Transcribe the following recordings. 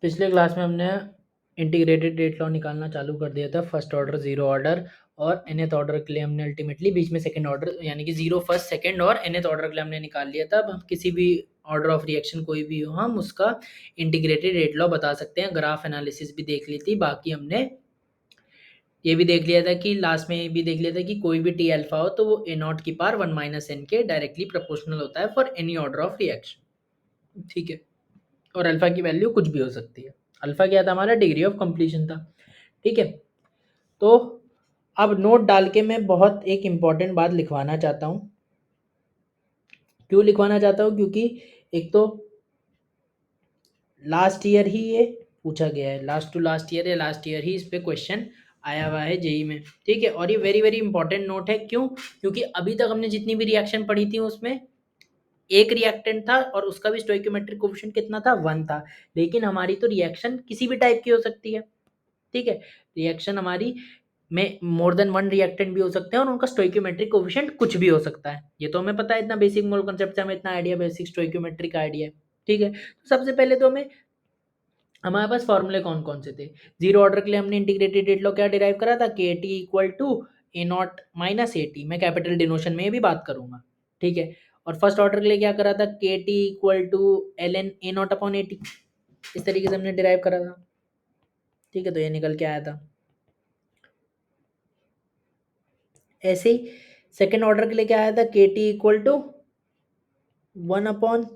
पिछले क्लास में हमने इंटीग्रेटेड रेट लॉ निकालना चालू कर दिया था, फर्स्ट ऑर्डर, जीरो ऑर्डर और nth ऑर्डर के लिए हमने अल्टीमेटली बीच में सेकंड ऑर्डर यानी कि जीरो फर्स्ट सेकंड और nth ऑर्डर के लिए हमने निकाल लिया था। अब हम किसी भी ऑर्डर ऑफ रिएक्शन कोई भी हो हम उसका इंटीग्रेटेड रेट लॉ बता सकते हैं। ग्राफ एनालिसिस भी देख ली थी, बाकी हमने ये भी देख लिया था कि लास्ट में ये भी देख लिया था कि कोई भी टी अल्फा हो तो वो ए नॉट की पावर 1 माइनस एन के डायरेक्टली प्रोपोर्शनल होता है for any order of reaction. ठीक है, और अल्फा की वैल्यू कुछ भी हो सकती है। अल्फा क्या था हमारा, डिग्री ऑफ कंप्लीशन था। ठीक है, तो अब नोट डाल के मैं बहुत एक इम्पॉर्टेंट बात लिखवाना चाहता हूँ। क्यों लिखवाना चाहता हूँ? क्योंकि एक तो लास्ट ईयर ही ये पूछा गया है, लास्ट टू लास्ट ईयर या लास्ट ईयर ही इस पे क्वेश्चन आया हुआ है जेई में। ठीक है, और ये वेरी वेरी इंपॉर्टेंट नोट है। क्यों? क्योंकि अभी तक हमने जितनी भी रिएक्शन पढ़ी थी उसमें एक रिएक्टेंट था और उसका भी स्टोइकोमेट्रिक कोफिशिएंट कितना था, 1 था। लेकिन हमारी तो रिएक्शन किसी भी टाइप की हो सकती है। ठीक है, रिएक्शन हमारी में मोर देन वन रिएक्टेंट भी हो सकते हैं और उनका स्टोइकोमेट्रिक कोफिशिएंट कुछ भी हो सकता है। ये तो हमें पता है, इतना बेसिक मोल कांसेप्ट से हमें इतना आइडिया, बेसिक स्टोइकोमेट्रिक आइडिया है। ठीक है, तो सबसे पहले तो हमारे पास फॉर्मूले कौन कौन से थे। जीरो ऑर्डर के लिए हमने इंटीग्रेटेड रेट लॉ क्या डिराइव करा था, K T equal to A not minus A T. मैं कैपिटल डिनोशन में ये भी बात करूंगा। ठीक है, और फर्स्ट ऑर्डर के लिए क्या करा था, K T equal to L N A naught upon A T. इस तरीके से हमने डिराइव करा था। ठीक है, तो ये निकल के आया था। ऐसे ही सेकेंड ऑर्डर के लिए क्या आया था, K T equal to 1 upon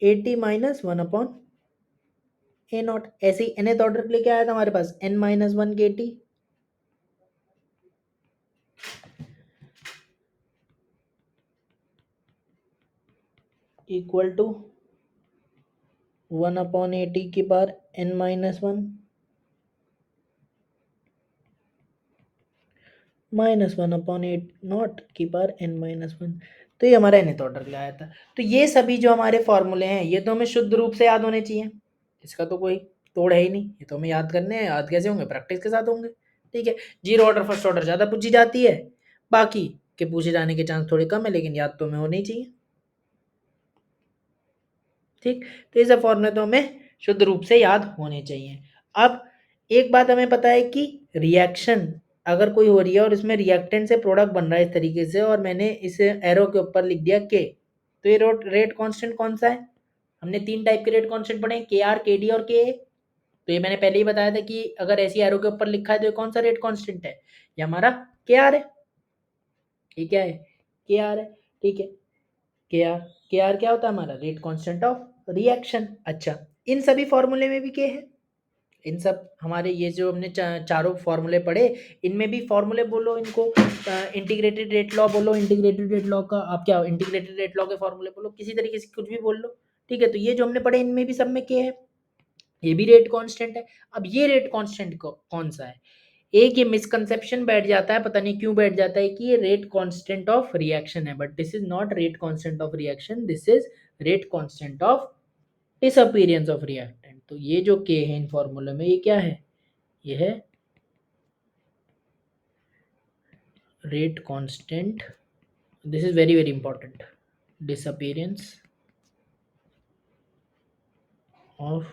A T minus 1 upon A naught. ऐसे ही nth ऑर्डर के लिए क्या आया था हमारे पास, n minus 1 K T equal to 1 upon A T की power n minus 1 minus 1 upon A nought की पावर n माइनस 1। तो ये हमारा nth ऑर्डर के लिए आया था। तो ये सभी जो हमारे फॉर्मूले हैं ये तो हमें शुद्ध रूप से याद होने चाहिए, इसका तो कोई तोड़ है ही नहीं। ये तो हमें याद करने हैं, याद कैसे होंगे, प्रैक्टिस के साथ होंगे। ठीक है, जीरो ऑर्डर फर्स्ट ऑर्डर ज़्यादा पूछी जाती है, बाकी के पूछे जाने के चांस थोड़े कम है, लेकिन याद तो हमें होने ही चाहिए। ठीक, तो ये सब फॉर्मूले तो हमें शुद्ध रूप से याद होने चाहिए। अब एक बात हमें पता है कि रिएक्शन अगर कोई हो रही है और इसमें रिएक्टेंट से प्रोडक्ट बन रहा है इस तरीके से, और मैंने इस एरो के ऊपर लिख दिया के, तो ये रेट कांस्टेंट कौन सा है? हमने तीन टाइप के रेट कांस्टेंट पढ़े, के आर, के डी और के ए। तो ये मैंने पहले ही बताया था कि अगर ऐसी एरो के ऊपर लिखा है तो ये कौन सा रेट कांस्टेंट है, ये हमारा के आर है। ये क्या है, के आर है। ठीक है, के आर, के आर क्या होता है हमारा, रेट कांस्टेंट ऑफ रिएक्शन। अच्छा, इन सभी फॉर्मूले में भी के है। इन सब हमारे ये जो हमने चारों फॉर्मूले पढ़े, इनमें भी फॉर्मूले बोलो इनको, इंटीग्रेटेड रेट लॉ बोलो, इंटीग्रेटेड रेट लॉ का आप क्या, इंटीग्रेटेड रेट लॉ के फॉर्मूले बोलो, किसी तरीके से कुछ भी बोल लो। ठीक है, तो ये जो हमने पढ़े इनमें भी सब में के है, ये भी रेट कांस्टेंट है। अब ये रेट कांस्टेंट कौन सा है? एक ये मिसकंसेप्शन बैठ जाता है, पता नहीं क्यों बैठ जाता है कि ये रेट कांस्टेंट ऑफ रिएक्शन है, but this is not rate constant of reaction, this is rate constant of disappearance of reactant. तो ये जो के है इन फॉर्मूले में, ये क्या है, ये है rate constant, this is very very important, disappearance of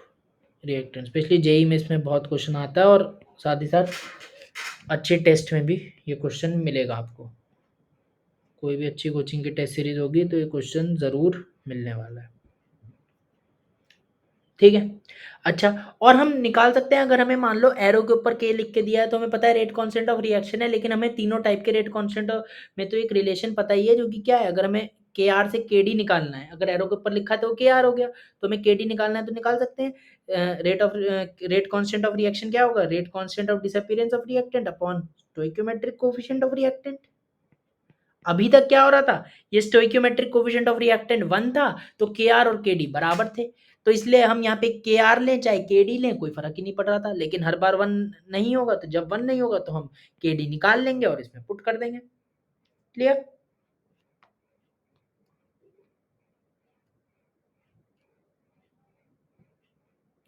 reactant. Especially JEE में इसमें बहुत क्वेश्चन आता है और साथ ही साथ अच्छे टेस्ट में भी ये क्वेश्चन मिलेगा आपको। कोई भी अच्छी कोचिंग की टेस्ट सीरीज होगी तो ये क्वेश्चन ज़रूर मिलने वाला है। ठीक है, अच्छा, और हम निकाल सकते हैं अगर हमें मान लो एरो के ऊपर के लिख के दिया है तो हमें पता है रेट कांस्टेंट ऑफ रिएक्शन है, लेकिन हमें तीनों टाइप के रेट कांस्टेंट में तो एक रिलेशन पता ही है जो कि क्या है, अगर हमें के आर से के डी निकालना है, अगर एरो के ऊपर लिखा है तो के आर हो गया, तो हमें के डी निकालना है तो निकाल सकते हैं। रेट कांस्टेंट ऑफ रिएक्शन क्या होगा, rate constant of disappearance of reactant upon stoichiometric coefficient of reactant. अभी तक क्या हो रहा था, ये स्टोइकोमेट्रिक कोएफिशिएंट ऑफ रिएक्टेंट 1 था, तो के आर और के डी बराबर थे, तो इसलिए हम यहाँ पे के आर लें चाहे के डी लें कोई फर्क ही नहीं पड़ रहा था। लेकिन हर बार 1 नहीं होगा, तो जब 1 नहीं होगा तो हम के डी निकाल लेंगे और इसमें पुट कर देंगे। क्लियर?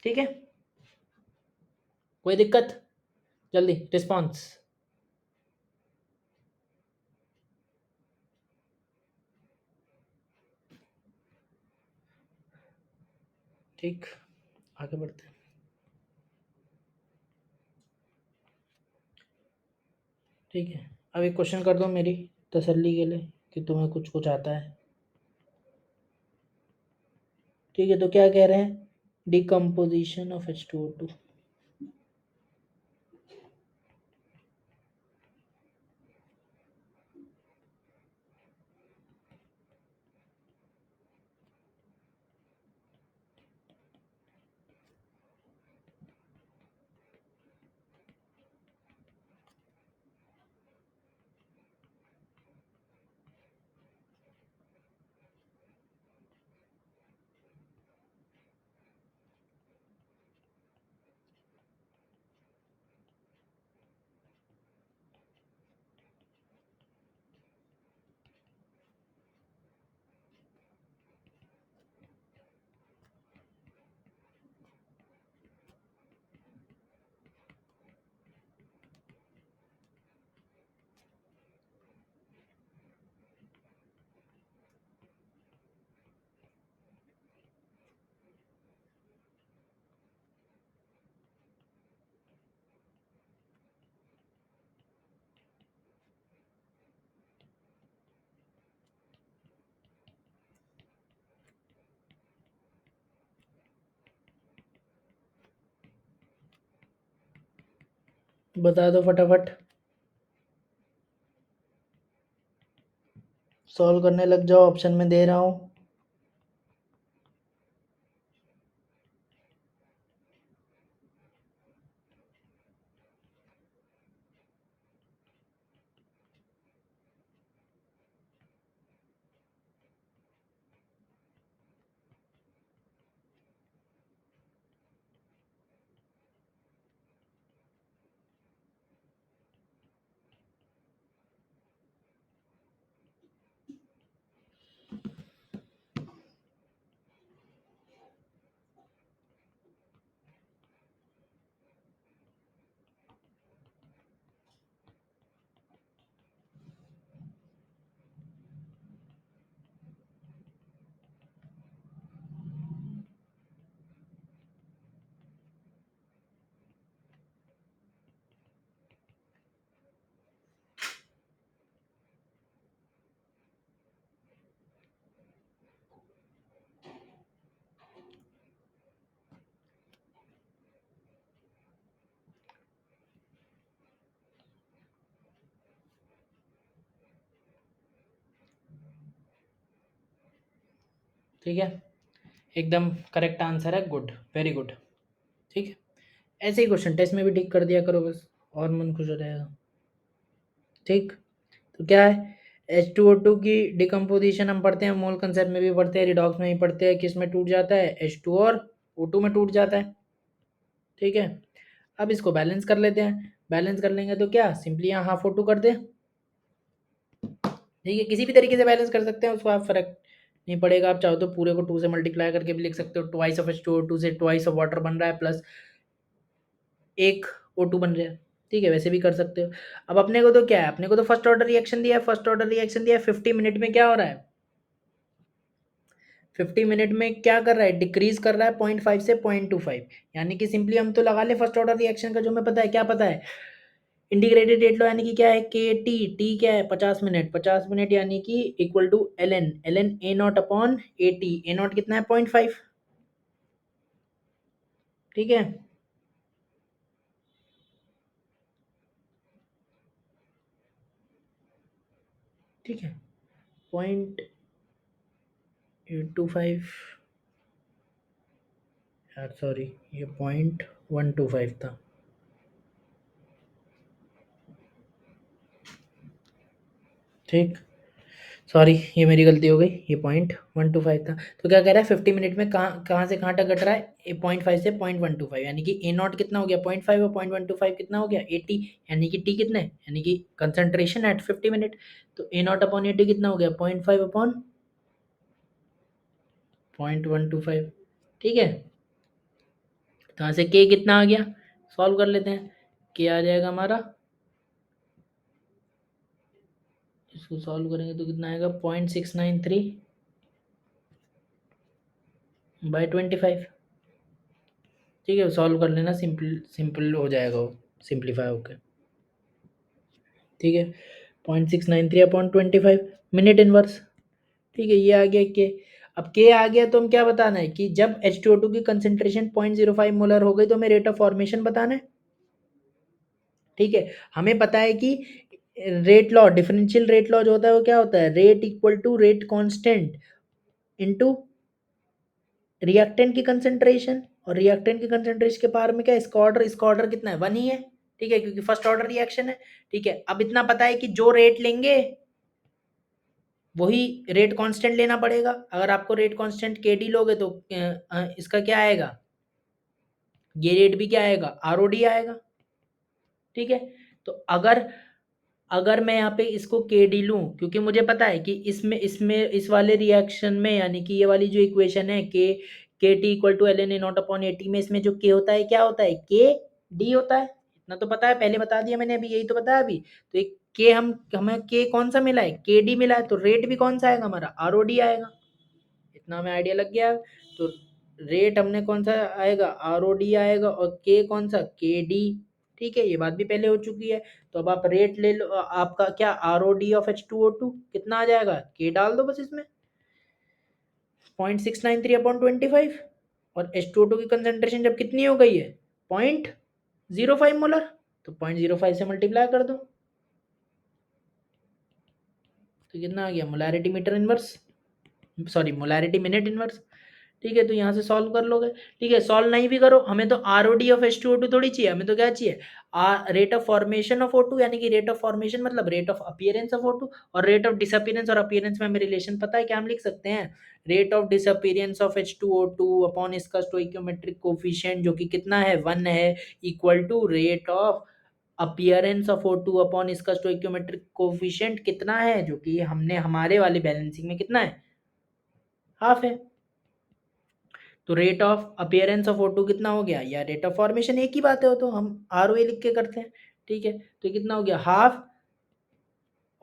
ठीक है, कोई दिक्कत? जल्दी रिस्पॉन्स। ठीक, आगे बढ़ते हैं। ठीक है, अब एक क्वेश्चन कर दो मेरी तसल्ली के लिए कि तुम्हें कुछ कुछ आता है। ठीक है, तो क्या कह रहे हैं, डिकम्पोजिशन ऑफ H2O2। बता दो फटाफट, सॉल्व करने लग जाओ, ऑप्शन में दे रहा हूँ। ठीक है, एकदम करेक्ट आंसर है, गुड, वेरी गुड। ठीक है, ऐसे ही क्वेश्चन टेस्ट में भी ठीक कर दिया करो बस, और मन खुश हो जाएगा। ठीक, तो क्या है, H2O2 की डिकम्पोजिशन हम पढ़ते हैं, मोल कंसेप्ट में भी पढ़ते हैं, रिडॉक्स में भी पढ़ते हैं, किस में टूट जाता है, H2 और O2 में टूट जाता है। ठीक है, अब इसको बैलेंस कर लेते हैं, बैलेंस कर लेंगे तो क्या, सिंपली यहाँ हाफ O2 कर दे। ठीक है, किसी भी तरीके से बैलेंस कर सकते हैं, उसको आप फर्क नहीं पड़ेगा, आप चाहो तो पूरे को 2 से मल्टीप्लाई करके भी लिख सकते हो, ट्वाइस ऑफ H2O2 से ट्वाइस ऑफ वाटर बन रहा है, प्लस एक O2 बन रहा है। ठीक है, वैसे भी कर सकते हो। अब अपने को तो क्या है, अपने को तो फर्स्ट ऑर्डर रिएक्शन दिया है, फर्स्ट ऑर्डर रिएक्शन दिया है, 50 मिनट में क्या हो रहा है, 50 मिनट में क्या कर रहा है, डिक्रीज कर रहा है 0.5 से 0.25, यानी कि सिंपली हम तो लगा ले फर्स्ट ऑर्डर रिएक्शन का, जो हमें पता है, क्या पता है, इंटीग्रेटेड रेट लो, यानी कि क्या है, के टी क्या है, 50 मिनट, 50 मिनट यानी कि equal to L N A naught upon A t, a naught कितना है, 0.5। ठीक है, ठीक है, 0.825, यार सॉरी, ये 0.125 था। ठीक, सॉरी, ये मेरी गलती हो गई, ये 0.125 था। तो क्या कह रहा है, 50 मिनट में कहाँ कहाँ से कहाँ तक घट रहा है, 0.5 से 0.125, यानी कि ए नॉट कितना हो गया, 0.5 और 0.125 कितना हो गया, 80, यानी कि टी कितना है, यानी कि कंसंट्रेशन एट 50 मिनट। तो a naught upon A t कितना हो गया, 0.5 अपॉन 0.125। ठीक है, तो यहाँ से के कितना आ गया, सॉल्व कर लेते हैं, के आ जाएगा हमारा, इसको सॉल्व करेंगे तो कितना आएगा, 0.693 बाई 25। ठीक है, सॉल्व कर लेना, सिंपल सिंपल हो जाएगा वो, सिंप्लीफाई होकर। ठीक है, 0.693/25 मिनट इनवर्स। ठीक है, ये आ गया के। अब के आ गया तो हम क्या बताना है कि जब H2O2 की कंसेंट्रेशन 0.05 मोलर हो गई तो हमें रेट ऑफ फॉर्मेशन बताना है। ठीक है, हमें पता है कि rate law, differential rate law जो होता है वो क्या होता है, rate equal to rate constant into reactant की कंसेंट्रेशन, और रिएक्टेंट की कंसेंट्रेशन के पार में क्या, इसका ऑर्डर कितना है, 1 ही है। ठीक है, क्योंकि फर्स्ट ऑर्डर रिएक्शन है। ठीक है, अब इतना पता है कि जो रेट लेंगे वही रेट कांस्टेंट लेना पड़ेगा। अगर आपको रेट कांस्टेंट केडी लोगे तो इसका क्या आएगा, ये रेट भी क्या आएगा, आरओडी आएगा। ठीक है, तो अगर अगर मैं यहाँ पे इसको के डी लूँ, क्योंकि मुझे पता है कि इसमें इसमें इस वाले रिएक्शन में, यानी कि ये वाली जो इक्वेशन है k T equal to L N A naught upon A t में, इसमें जो के होता है क्या होता है, के डी होता है। इतना तो पता है, पहले बता दिया मैंने, अभी यही तो बताया अभी। तो एक के हमें के कौन सा मिला है, के डी मिला है, तो रेट भी कौन सा आएगा हमारा, आर ओ डी आएगा। इतना हमें आइडिया लग गया। तो रेट हमने कौन सा आएगा, आर ओ डी आएगा, और के कौन सा, के डी। ठीक है, ये बात भी पहले हो चुकी है। तो अब आप रेट ले लो, आपका क्या R O D of H2O2 कितना आ जाएगा, के डाल दो बस इसमें, 0.693/25। और H2O2 की कंसेंट्रेशन जब कितनी हो गई है, 0.05 मोलर, तो 0.05 से मल्टीप्लाई कर दो, तो कितना आ गया, molarity meter inverse, sorry molarity minute inverse. ठीक है, तो यहाँ से सॉल्व कर लोगे। ठीक है, सॉल्व नहीं भी करो, हमें तो R O D of H2O2 थोड़ी चाहिए, हमें तो क्या चाहिए, rate of formation of O2, यानी कि रेट ऑफ फॉर्मेशन मतलब rate of appearance of O2, और रेट ऑफ डिसअपीयरेंस और अपीयरेंस में हमें रिलेशन पता है, क्या हम लिख सकते हैं, rate of disappearance of H2O2 upon इसका स्टोइकियोमेट्रिक कोफिशिएंट जो कि कितना है, 1 है, equal to rate of appearance of O2 upon इसका स्टोइकियोमेट्रिक कोफिशिएंट कितना है, जो कि हमने हमारे वाले बैलेंसिंग में कितना है, हाफ है। तो rate of appearance of O2 कितना हो गया, या रेट ऑफ फॉर्मेशन एक ही बात है, वो तो हम आर ओ ए लिख के करते हैं। ठीक है, तो कितना हो गया, half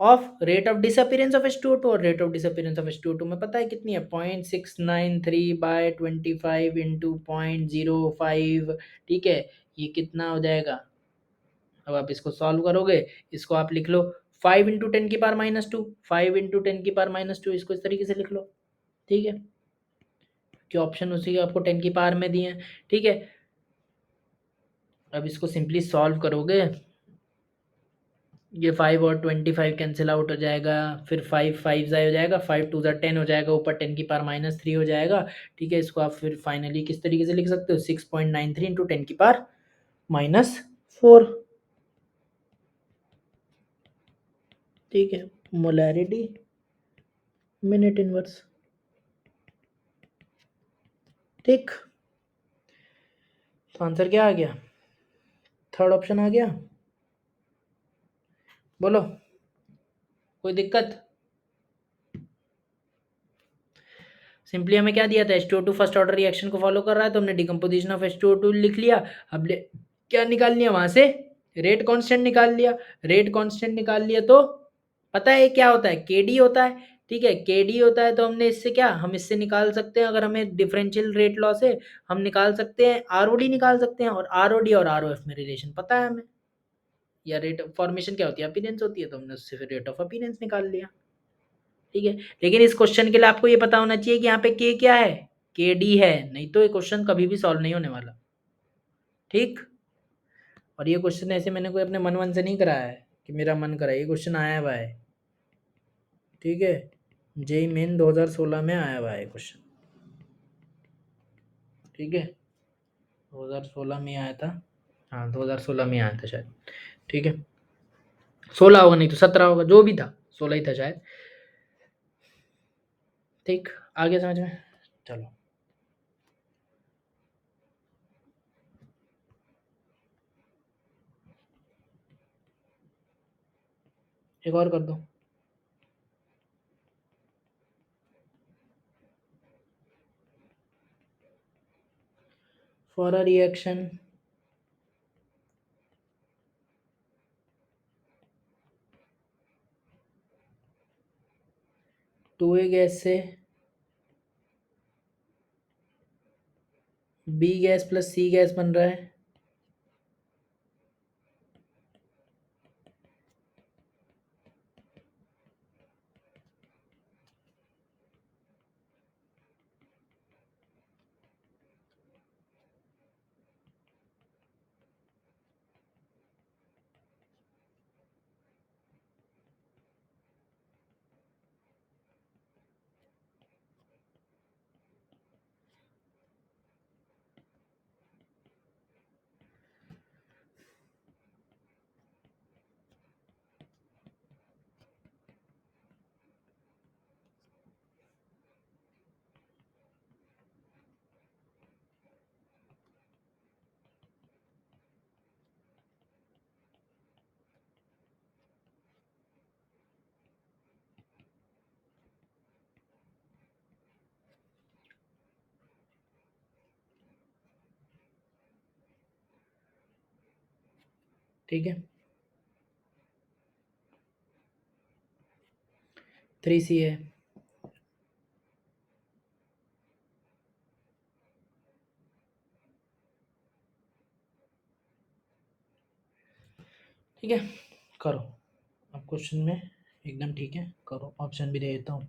of rate of disappearance of H2O2, और rate of disappearance of H2O2 में पता है कितनी है, 0.693/25 इंटू 0.05। ठीक है, ये कितना हो जाएगा, अब आप इसको सॉल्व करोगे, इसको आप लिख लो 5 × 10⁻², 5 × 10⁻², इसको इस तरीके से लिख लो। ठीक है, कि ऑप्शन उसी के आपको 10 की पावर में दिए हैं। ठीक है, अब इसको सिंपली सॉल्व करोगे, ये 5 और 25 कैंसिल आउट हो जाएगा, फिर 5 5 ज़ाय हो जाएगा, 5 2 ज़ा 10 हो जाएगा, ऊपर 10 की पावर -3 हो जाएगा। ठीक है, इसको आप फिर फाइनली किस तरीके से लिख सकते हो, 6.93 इंटू 10 की पावर -4। ठीक है, मोलैरिटी मिनट इनवर्स। ठीक, तो आंसर क्या आ गया, थर्ड ऑप्शन आ गया। बोलो, कोई दिक्कत। सिंपली हमें क्या दिया था, H2O2 फर्स्ट ऑर्डर रिएक्शन को फॉलो कर रहा है, तो हमने डिकम्पोजिशन ऑफ H2O2 लिख लिया। अब क्या निकाल लिया वहां से, रेट कांस्टेंट निकाल लिया। रेट कांस्टेंट निकाल लिया तो पता है क्या होता है, केडी होता है। ठीक है, केडी होता है, तो हमने इससे क्या, हम इससे निकाल सकते हैं, अगर हमें डिफरेंशियल रेट लॉ से हम निकाल सकते हैं, आरओडी निकाल सकते हैं, और आरओडी और आरओएफ में रिलेशन पता है हमें, या रेट ऑफ फॉर्मेशन क्या होती है, अपीयरेंस होती है, तो हमने उससे फिर रेट ऑफ अपीयरेंस निकाल लिया। ठीक है, लेकिन इस क्वेश्चन के लिए आपको ये पता होना चाहिए कि यहाँ पे के क्या है, के डी है, नहीं तो ये क्वेश्चन कभी भी सॉल्व नहीं होने वाला। ठीक, और ये क्वेश्चन ऐसे मैंने कोई अपने मन से नहीं कराया है कि मेरा मन करा, ये क्वेश्चन आया हुआ है। ठीक है, जेई मेन 2016 में आया हुआ है क्वेश्चन। ठीक है, 2016 में आया था, हाँ 2016 में आया था शायद। ठीक है, 16 होगा, नहीं तो 17 होगा, जो भी था 16 ही था शायद। ठीक, आगे समझ में, चलो एक और कर दो। For a reaction 2A gas से B gas plus C gas बन रहा है, ठीक है, 3C है। ठीक है, करो अब क्वेश्चन में एकदम ठीक है, करो, ऑप्शन भी दे देता हूँ।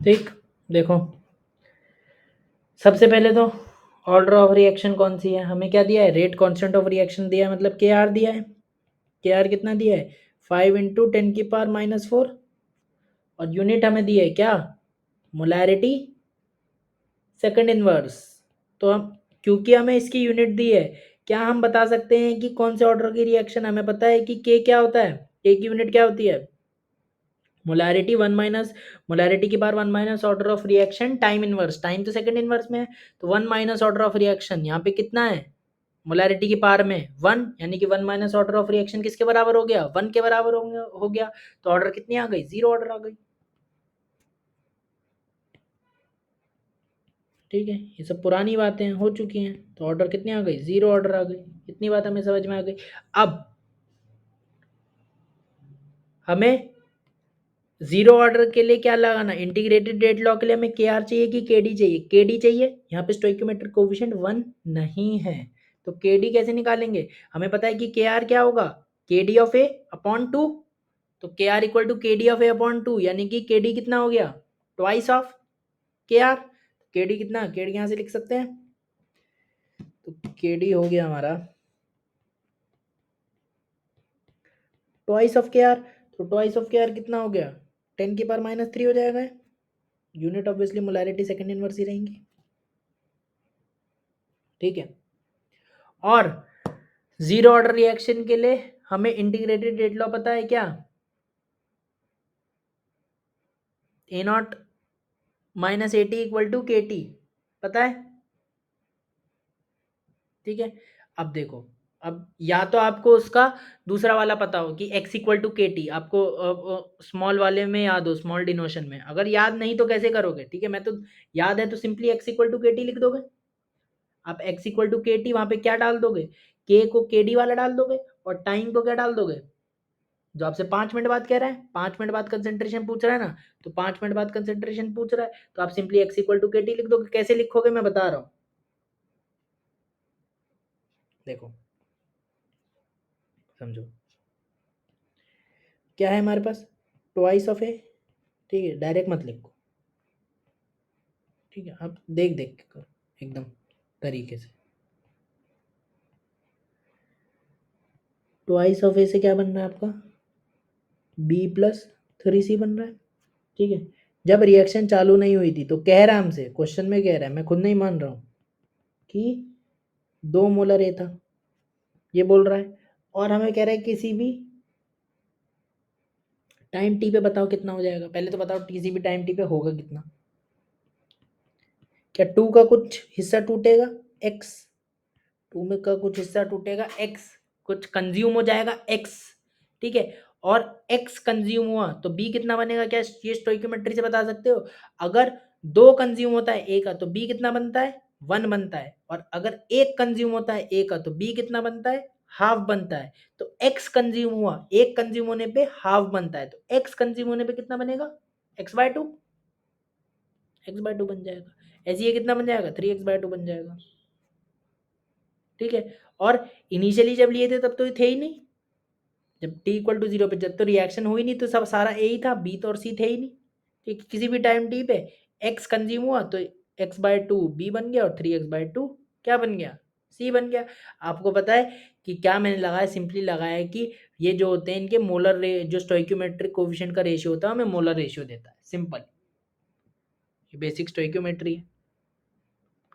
ठीक, देखो सबसे पहले तो ऑर्डर ऑफ रिएक्शन कौन सी है, हमें क्या दिया है, रेट कांस्टेंट ऑफ रिएक्शन दिया है, मतलब के आर दिया है। के आर कितना दिया है, 5 × 10⁻⁴ और यूनिट हमें दिया है क्या, मोलैरिटी सेकंड इनवर्स। तो हम, क्योंकि हमें इसकी यूनिट दी है, क्या हम बता सकते हैं कि कौन से ऑर्डर की रिएक्शन, हमें पता है कि के क्या होता है, के की यूनिट क्या होती है, मोलैरिटी 1 - मोलैरिटी की बार 1 - order of reaction time inverse, time तो सेकंड इनवर्स में है, तो 1 - ऑर्डर ऑफ रिएक्शन यहाँ पे कितना है, मोलैरिटी की पार में 1, यानी कि 1 - ऑर्डर ऑफ रिएक्शन किसके बराबर हो गया, 1 के बराबर हो गया। तो ऑर्डर कितनी आ गई, 0 ऑर्डर आ गई। ठीक है, ये सब पुरानी बातें हो चुकी हैं, तो ऑर्डर कितनी आ गई, 0 ऑर्डर आ गई। इतनी बात हमें समझ में आ गई। अब हमें 0 ऑर्डर के लिए क्या लगाना, इंटीग्रेटेड रेट लॉ के लिए हमें के आर चाहिए कि के डी चाहिए, के डी चाहिए। यहाँ पे स्टोइकोमेट्रिक कोफिशिएंट 1 नहीं है, तो के डी कैसे निकालेंगे, हमें पता है कि के आर क्या होगा, के डी ऑफ ए अपॉन 2, तो के आर इक्वल टू के डी ऑफ ए अपॉन 2, यानी कि के डी कितना हो गया, ट्वाइस ऑफ के आर। के डी कितना, के डी यहाँ से लिख सकते हैं, तो के डी हो गया हमारा ट्वाइस ऑफ के आर। तो ट्वाइस ऑफ के आर कितना हो गया, 10⁻³ हो जाएगा। Unit obviously molarity second inverse ही रहेंगी। ठीक है, और 0 ऑर्डर रिएक्शन के लिए हमें इंटीग्रेटेड रेट लॉ पता है क्या, A0 - AT equal to KT, पता है। ठीक है, अब देखो, अब या तो आपको उसका दूसरा वाला पता हो कि x equal to K T, आपको स्मॉल वाले में याद हो, स्मॉल डिनोशन में। अगर याद नहीं तो कैसे करोगे, ठीक है, मैं तो याद है तो simply x equal to K T लिख दोगे। आप x equal to K T वहां पे क्या डाल दोगे, k को के डी वाला डाल दोगे, और टाइम को क्या डाल दोगे, जो आपसे 5 मिनट बाद कह रहा है, 5 मिनट बाद कंसेंट्रेशन पूछ रहा है ना, तो 5 मिनट बाद कंसेंट्रेशन पूछ रहा है, तो आप simply x equal to K T लिख दोगे। कैसे लिखोगे मैं बता रहा हूँ, देखो समझो, क्या है हमारे पास, ट्वाइस ऑफ ए, ठीक है, डायरेक्ट मत लिखो, ठीक है, आप देख देख के करो एकदम तरीके से। ट्वाइस ऑफ ए से क्या बन रहा है आपका, B+3C बन रहा है। ठीक है, जब रिएक्शन चालू नहीं हुई थी तो कह रहा है हमसे, क्वेश्चन में कह रहा है, मैं खुद नहीं मान रहा हूँ, कि 2 मोलर ए था, ये बोल रहा है, और हमें कह रहा है किसी भी टाइम टी पे बताओ कितना हो जाएगा। पहले तो बताओ किसी भी टाइम टी पे होगा कितना, क्या 2 का कुछ हिस्सा टूटेगा, x, 2 में का कुछ हिस्सा टूटेगा, x, कुछ कंज्यूम हो जाएगा, x, ठीक है, और x कंज्यूम हुआ तो b कितना बनेगा, क्या ये स्टोइकोमेट्री से बता सकते हो। अगर 2 कंज्यूम होता है a का तो b कितना बनता है, 1 बनता है, और अगर 1 कंज्यूम होता है a का तो b कितना बनता है, हाफ बनता है, तो x कंज्यूम हुआ, एक कंज्यूम होने पे हाफ बनता है, तो x कंज्यूम होने पे कितना बनेगा, x/2, x/2 बन जाएगा। ऐसे ये कितना बन जाएगा, 3x/2 बन जाएगा। ठीक है, और इनिशियली जब लिए थे तब तो ये थे ही नहीं, जब t इक्वल टू 0 पे जब तो रिएक्शन हुई नहीं, तो सब सारा a ही था, b तो और c थे ही नहीं। ठीक, किसी भी टाइम t पे x कंज्यूम हुआ तो x/2 b बन गया और 3x/2 क्या बन गया, c बन गया। आपको पता है कि क्या मैंने लगाया, सिंपली लगाया है कि ये जो होते हैं इनके मोलर जो स्टोइक्योमेट्रिक कोफिशिएंट का रेशियो होता है हमें मोलर रेशियो देता है, सिंपल, ये बेसिक स्टोइक्योमेट्री है।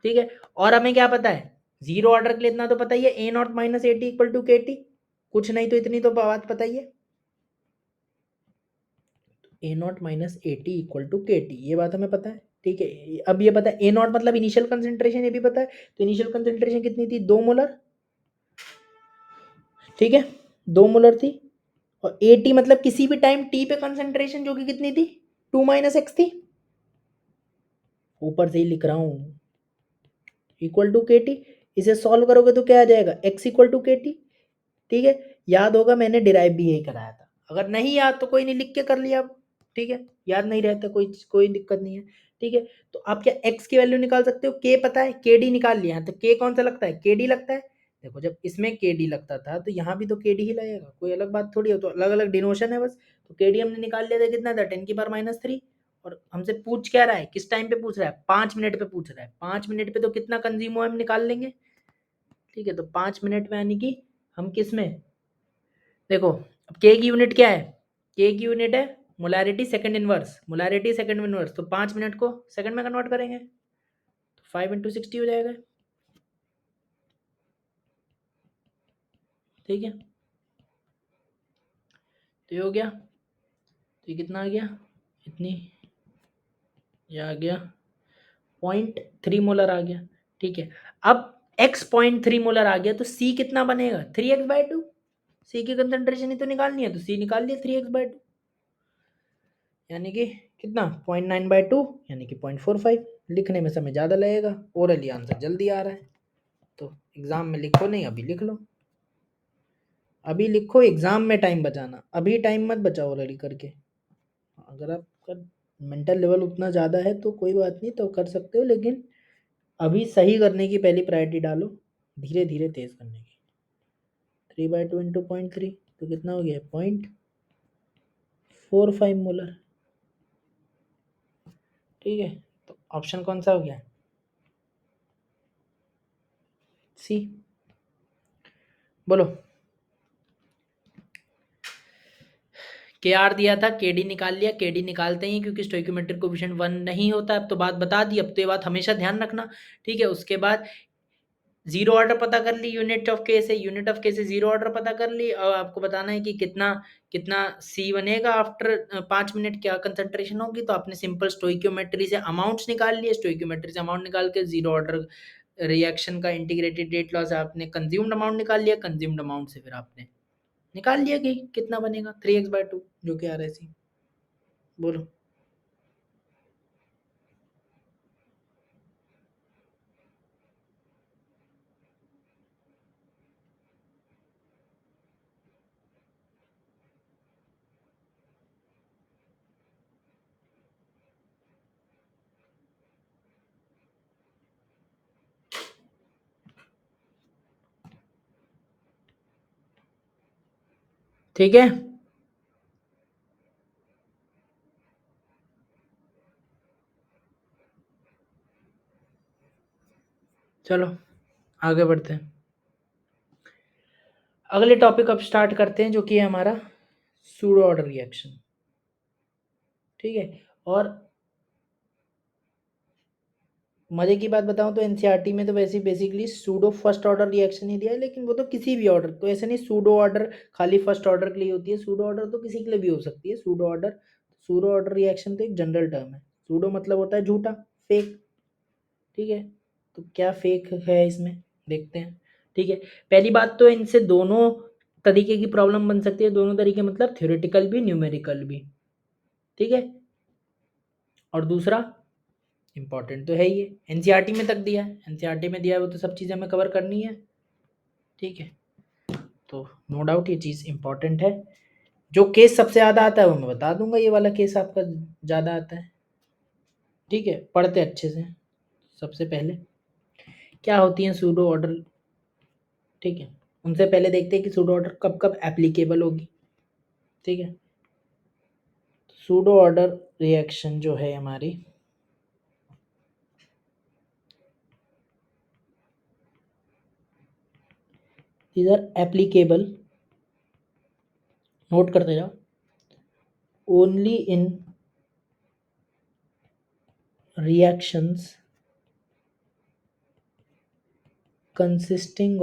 ठीक है, और हमें क्या पता है, जीरो ऑर्डर के लिए इतना तो पता ही है, a nought minus A T equal to K T, कुछ नहीं तो इतनी तो बात पता ही है, A not minus A T equal to K T, ये बात हमें पता है। ठीक है, अब ये पता है ए नॉट मतलब इनिशियल कंसेंट्रेशन, ये भी पता है, तो इनिशियल कंसेंट्रेशन कितनी थी, 2 मोलर। ठीक है, 2 मोलर थी, और ए टी मतलब किसी भी टाइम टी पे कंसेंट्रेशन जो कि कितनी थी, 2 माइनस एक्स थी, ऊपर से ही लिख रहा हूं, इक्वल टू के टी। इसे सॉल्व करोगे तो क्या आ जाएगा, x equal to K T. ठीक है, याद होगा मैंने डिराइव भी यही कराया था, अगर नहीं याद तो कोई नहीं, लिख के कर लिया अब। ठीक है, याद नहीं रहता कोई कोई दिक्कत नहीं है। ठीक है, तो आप क्या x की वैल्यू निकाल सकते हो, k पता है, kd निकाल लिया है, तो k कौन सा लगता है, kd लगता है। देखो जब इसमें kd लगता था तो यहाँ भी तो kd ही लगेगा, कोई अलग बात थोड़ी हो, तो अलग अलग डिनोशन है बस। तो kd हमने निकाल लिया था, कितना था, 10⁻³ और हमसे पूछ क्या रहा है, किस टाइम पे पूछ रहा है, 5 मिनट पे पूछ रहा है, 5 मिनट पे तो कितना कंज्यूम हुआ हम निकाल लेंगे। ठीक है, तो 5 मिनट में यानी कि हम किस में, देखो अब के की यूनिट क्या है, के की यूनिट है molarity second inverse, molarity second inverse, तो 5 मिनट को सेकंड में कन्वर्ट करेंगे तो 5 × 60 हो जाएगा। ठीक है, तो ये हो गया, तो ये कितना आ गया, इतनी, ये आ गया 0.3 मोलर आ गया। ठीक है, अब x 0.3 मोलर आ गया तो c कितना बनेगा, 3x/2, c की कंसेंट्रेशन ही तो निकालनी है, तो c निकाल लिया 3x/2, यानी कि कितना 0.9/2, यानी कि 0.45। लिखने में समय ज़्यादा लगेगा, ओरली आंसर जल्दी आ रहा है, तो एग्ज़ाम में लिखो नहीं, अभी लिख लो, अभी लिखो, एग्ज़ाम में टाइम बचाना, अभी टाइम मत बचाओ ओरली करके। अगर आपका मेंटल लेवल उतना ज़्यादा है तो कोई बात नहीं, तो कर सकते हो, लेकिन अभी सही करने की पहली प्रायोरिटी डालो, धीरे धीरे तेज़ करने की। 3/2 इंटू 0.3 तो कितना हो गया, 0.45 मोलर। ठीक है, तो ऑप्शन कौन सा हो गया, सी। बोलो, के आर दिया था, के डी निकाल लिया, के डी निकालते ही क्योंकि स्टोइकोमेट्रिक कोफिशिएंट 1 नहीं होता, अब तो बात बता दी, अब तो ये बात हमेशा ध्यान रखना। ठीक है, उसके बाद जीरो ऑर्डर पता कर ली, यूनिट ऑफ के से, यूनिट ऑफ के से जीरो ऑर्डर पता कर ली, और आपको बताना है कि कितना कितना सी बनेगा आफ्टर 5 मिनट, क्या कंसंट्रेशन होगी, तो आपने सिंपल स्टोइक्योमेट्री से अमाउंट्स निकाल लिए, स्टोइक्योमेट्री से अमाउंट निकाल के जीरो ऑर्डर रिएक्शन का इंटीग्रेटेड रेट लॉस आपने कंज्यूम्ड अमाउंट निकाल लिया, कंज्यूम्ड अमाउंट से फिर आपने निकाल लिया कि कितना बनेगा, 3x/2 जो कि आ रहा है सी। बोलो, ठीक है, चलो आगे बढ़ते हैं, अगले टॉपिक अब स्टार्ट करते हैं जो कि है हमारा सूडो ऑर्डर रिएक्शन। ठीक है, और मजे की बात बताऊं तो एनसीईआरटी में तो वैसे basically pseudo first order reaction ही दिया है, लेकिन वो तो किसी भी ऑर्डर, तो ऐसे नहीं सूडो ऑर्डर खाली फर्स्ट ऑर्डर के लिए होती है, सूडो ऑर्डर तो किसी के लिए भी हो सकती है। सूडो ऑर्डर रिएक्शन तो एक जनरल टर्म है, सूडो मतलब होता है झूठा, फेक। ठीक है, तो क्या फेक है इसमें, देखते हैं। ठीक है, पहली बात तो इनसे दोनों तरीके की प्रॉब्लम बन सकती है, दोनों तरीके मतलब थ्योरेटिकल भी न्यूमेरिकल भी। ठीक है, और दूसरा इंपॉर्टेंट तो है ही है, एनसीईआरटी में तक दिया है, एनसीईआरटी में दिया है वो तो सब चीज़ें हमें कवर करनी है। ठीक है, तो नो डाउट ये चीज़ इंपॉर्टेंट है। जो केस सबसे ज़्यादा आता है वो मैं बता दूंगा, ये वाला केस आपका ज़्यादा आता है। ठीक है, पढ़ते अच्छे से। सबसे पहले क्या होती है सूडो ऑर्डर, ठीक है, उनसे पहले देखते हैं कि सूडो ऑर्डर कब कब एप्लीकेबल होगी। ठीक है, सूडो ऑर्डर रिएक्शन जो है हमारी, these are applicable, नोट करते जाओ, only in reactions consisting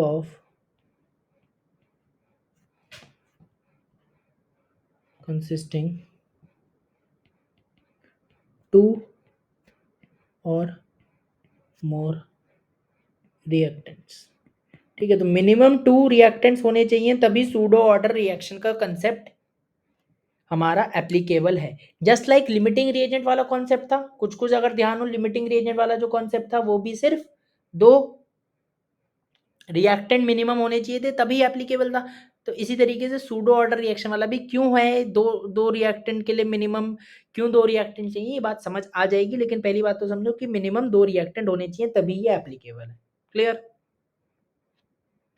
two or more reactants। ठीक है, तो मिनिमम 2 रिएक्टेंट्स होने चाहिए तभी सूडो ऑर्डर रिएक्शन का कंसेप्ट हमारा एप्लीकेबल है। जस्ट लाइक लिमिटिंग रिएजेंट वाला कॉन्सेप्ट था, कुछ कुछ अगर ध्यान हो, लिमिटिंग रिएजेंट वाला जो कॉन्सेप्ट था वो भी सिर्फ 2 रिएक्टेंट मिनिमम होने चाहिए थे तभी एप्लीकेबल था। तो इसी तरीके से सूडो ऑर्डर रिएक्शन वाला भी क्यों है, दो रिएक्टेंट के लिए मिनिमम क्यों 2 रिएक्टेंट चाहिए, ये बात समझ आ जाएगी। लेकिन पहली बात तो समझो कि मिनिमम 2 रिएक्टेंट होने चाहिए तभी ये एप्लीकेबल है। क्लियर?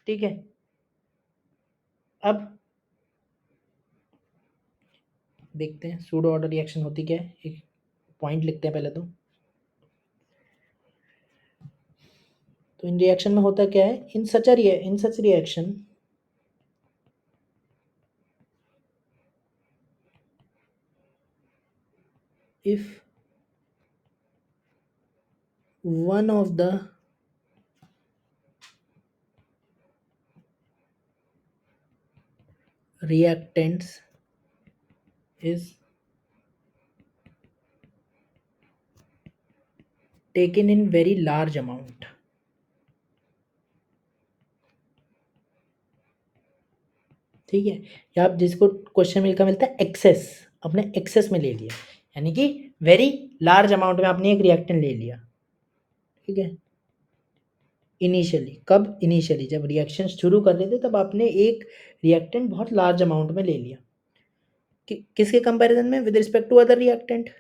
ठीक है, अब देखते हैं सूडो ऑर्डर रिएक्शन होती क्या है, एक पॉइंट लिखते हैं पहले तो इन रिएक्शन में होता क्या है, in such reaction if one of the reactants is taken in very large amount, ठीक है, या आप जिसको क्वेश्चन मिलकर मिलता है एक्सेस, अपने एक्सेस में ले लिया, यानी कि वेरी लार्ज अमाउंट में आपने एक रिएक्टेंट ले लिया। ठीक है, इनिशियली कब, इनिशियली जब रिएक्शन शुरू कर रहे थे तब आपने एक रिएक्टेंट बहुत लार्ज अमाउंट में ले लिया, किसके कंपैरिजन में, with respect to other reactant.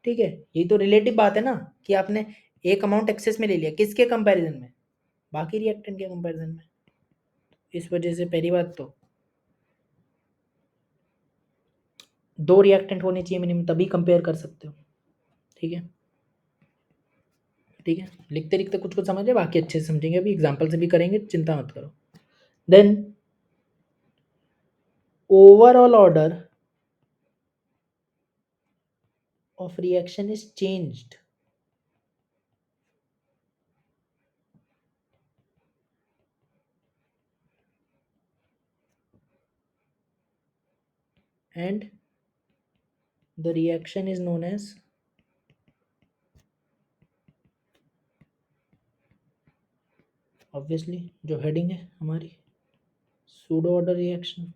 ठीक है, यही तो रिलेटिव बात है ना, कि आपने एक अमाउंट एक्सेस में ले लिया, किसके कंपैरिजन में, बाकी रिएक्टेंट के कंपैरिजन में। इस वजह से पहली बात तो 2 रिएक्टेंट होने चाहिए मिनिमम तभी कंपेयर कर सकते हो। ठीक है, ठीक है, लिखते लिखते कुछ कुछ समझे, बाकी अच्छे से समझेंगे, अभी एग्जाम्पल से भी करेंगे, चिंता मत करो। Then overall order of reaction is changed and the reaction is known as obviously जो हेडिंग है हमारी सूडो ऑर्डर रिएक्शन।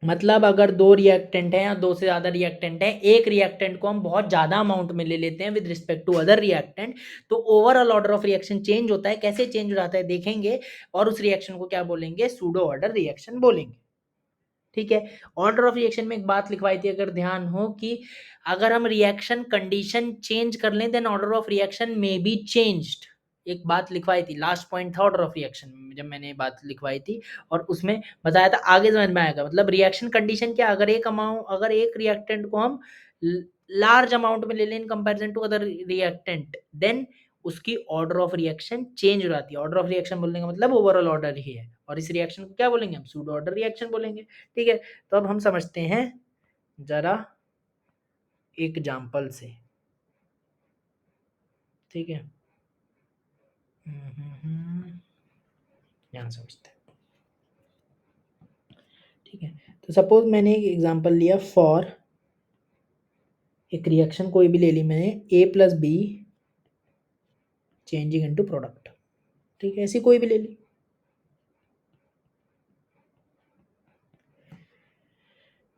मतलब अगर 2 रिएक्टेंट हैं या 2 से ज़्यादा रिएक्टेंट हैं, एक रिएक्टेंट को हम बहुत ज़्यादा अमाउंट में ले लेते हैं with respect to other reactant, तो overall order of reaction change होता है। कैसे चेंज हो जाता है देखेंगे, और उस रिएक्शन को क्या बोलेंगे, सूडो ऑर्डर रिएक्शन बोलेंगे। ठीक है, ऑर्डर ऑफ रिएक्शन में एक बात लिखवाई थी अगर ध्यान हो, कि अगर हम रिएक्शन कंडीशन चेंज कर लें देन ऑर्डर ऑफ रिएक्शन में बी चेंज्ड। एक बात लिखवाई थी, लास्ट पॉइंट था ऑर्डर ऑफ रिएक्शन में जब मैंने ये बात लिखवाई थी, और उसमें बताया था, आगे समझ में आएगा। मतलब रिएक्शन कंडीशन क्या, अगर एक रिएक्टेंट को हम लार्ज अमाउंट में ले लें in comparison to other reactant, then उसकी ऑर्डर ऑफ रिएक्शन चेंज हो जाती है। ऑर्डर ऑफ रिएक्शन बोलने का मतलब ओवरऑल ऑर्डर ही है, और इस रिएक्शन को क्या बोलेंगे हम, सूडो ऑर्डर रिएक्शन बोलेंगे। ठीक है, तो अब हम समझते हैं जरा एग्जाम्पल से। ठीक है, ध्यान समझते हैं। ठीक है, तो सपोज मैंने एक एग्जांपल लिया फॉर, एक रिएक्शन कोई भी ले ली मैंने, A plus B changing into product. ठीक है, ऐसी कोई भी ले ली।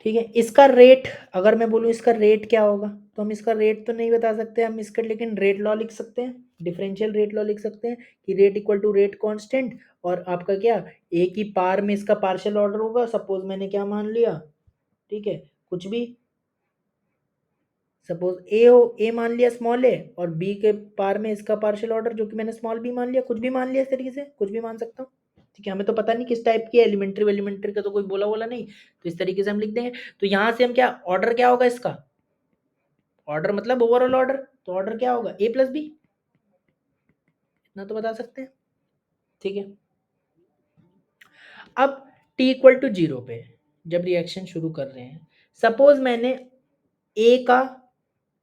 ठीक है। इसका रेट, अगर मैं बोलूँ इसका रेट क्या होगा, तो हम इसका रेट तो नहीं बता सकते हम इसका, लेकिन रेट लॉ लिख सकते हैं, डिफरेंशियल रेट लॉ लिख सकते हैं कि rate equal to rate constant, और आपका क्या, ए की पावर में इसका पार्शियल ऑर्डर होगा। सपोज मैंने क्या मान लिया, ठीक है, कुछ भी, सपोज ए हो, ए मान लिया स्मॉल ए, और बी के पार में इसका पार्शियल ऑर्डर जो कि मैंने स्मॉल बी मान लिया, कुछ भी मान लिया, इस तरीके से कुछ भी मान सकता हूँ। ठीक है, हमें तो पता नहीं किस टाइप की एलिमेंट्री वेलिमेंट्री का तो कोई बोला बोला नहीं, तो इस तरीके से हम लिख देंगे। तो यहाँ से हम क्या, ऑर्डर क्या होगा इसका, ऑर्डर मतलब ओवरऑल ऑर्डर, तो ऑर्डर क्या होगा ए प्लस बी, इतना तो बता सकते हैं। ठीक है, अब टी इक्वल टू जीरो पे जब रिएक्शन शुरू कर रहे हैं, सपोज मैंने ए का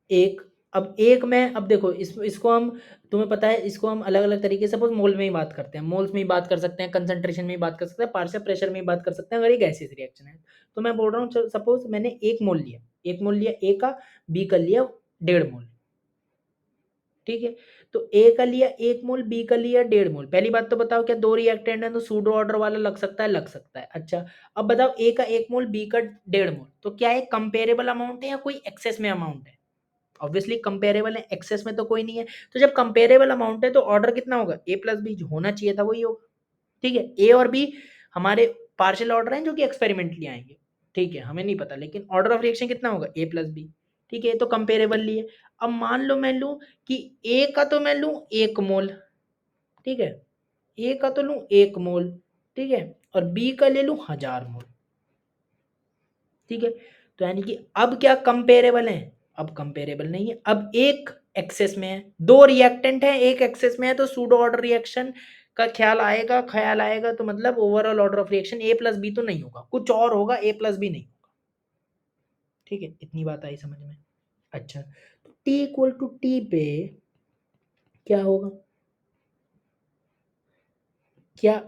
एक, अब एक में, अब देखो इसको हम, तुम्हें पता है इसको हम अलग अलग तरीके से, सपोज मोल में ही बात करते हैं, मोल्स में ही बात कर सकते हैं, कंसंट्रेशन में ही बात कर सकते हैं, पार्शियल प्रेशर में ही बात कर सकते हैं, अगर ये गैसियस रिएक्शन है। तो मैं बोल रहा हूँ सपोज मैंने एक मोल लिया, एक मोल लिया ए का, बी का लिया 1.5 मोल। ठीक है, तो ए का लिया 1 मोल, बी का लिया 1.5 मोल। पहली बात तो बताओ, क्या दो रिएक्टेंट है तो सूडो ऑर्डर वाला लग सकता है, लग सकता है। अच्छा, अब बताओ ए का 1 मोल, बी का 1.5 मोल, तो क्या एक कंपेरेबल अमाउंट है या कोई एक्सेस में अमाउंट है? ऑब्वियसली कंपेरेबल है, एक्सेस में तो कोई नहीं है। तो जब कंपेरेबल अमाउंट है तो ऑर्डर कितना होगा, ए प्लस बी, जो होना चाहिए था वही होगा। ठीक है, ए और बी हमारे पार्शियल ऑर्डर हैं जो कि एक्सपेरिमेंटली आएंगे। ठीक है, हमें नहीं पता, लेकिन ऑर्डर ऑफ रिएक्शन कितना होगा, ए प्लस बी। ठीक है, तो कंपेरेबल लिए। अब मान लो मैं लूं कि ए का तो मैं लूं 1 मोल, ठीक है, ए का तो लूं 1 मोल, ठीक है, और बी का ले लूं 1000 मोल। ठीक है, तो यानी कि अब क्या कंपेरेबल है, अब कंपेरेबल नहीं है। अब एक एक्सेस में है, दो रिएक्टेंट है, एक एक्सेस में है, तो सूडो ऑर्डर रिएक्शन का ख्याल आएगा, तो मतलब overall order of reaction a plus b तो नहीं होगा, कुछ और होगा, ए प्लस बी नहीं होगा। ठीक है, इतनी बात आई समझ में। अच्छा, तो टी इक्वल टू टी पे क्या होगा, क्या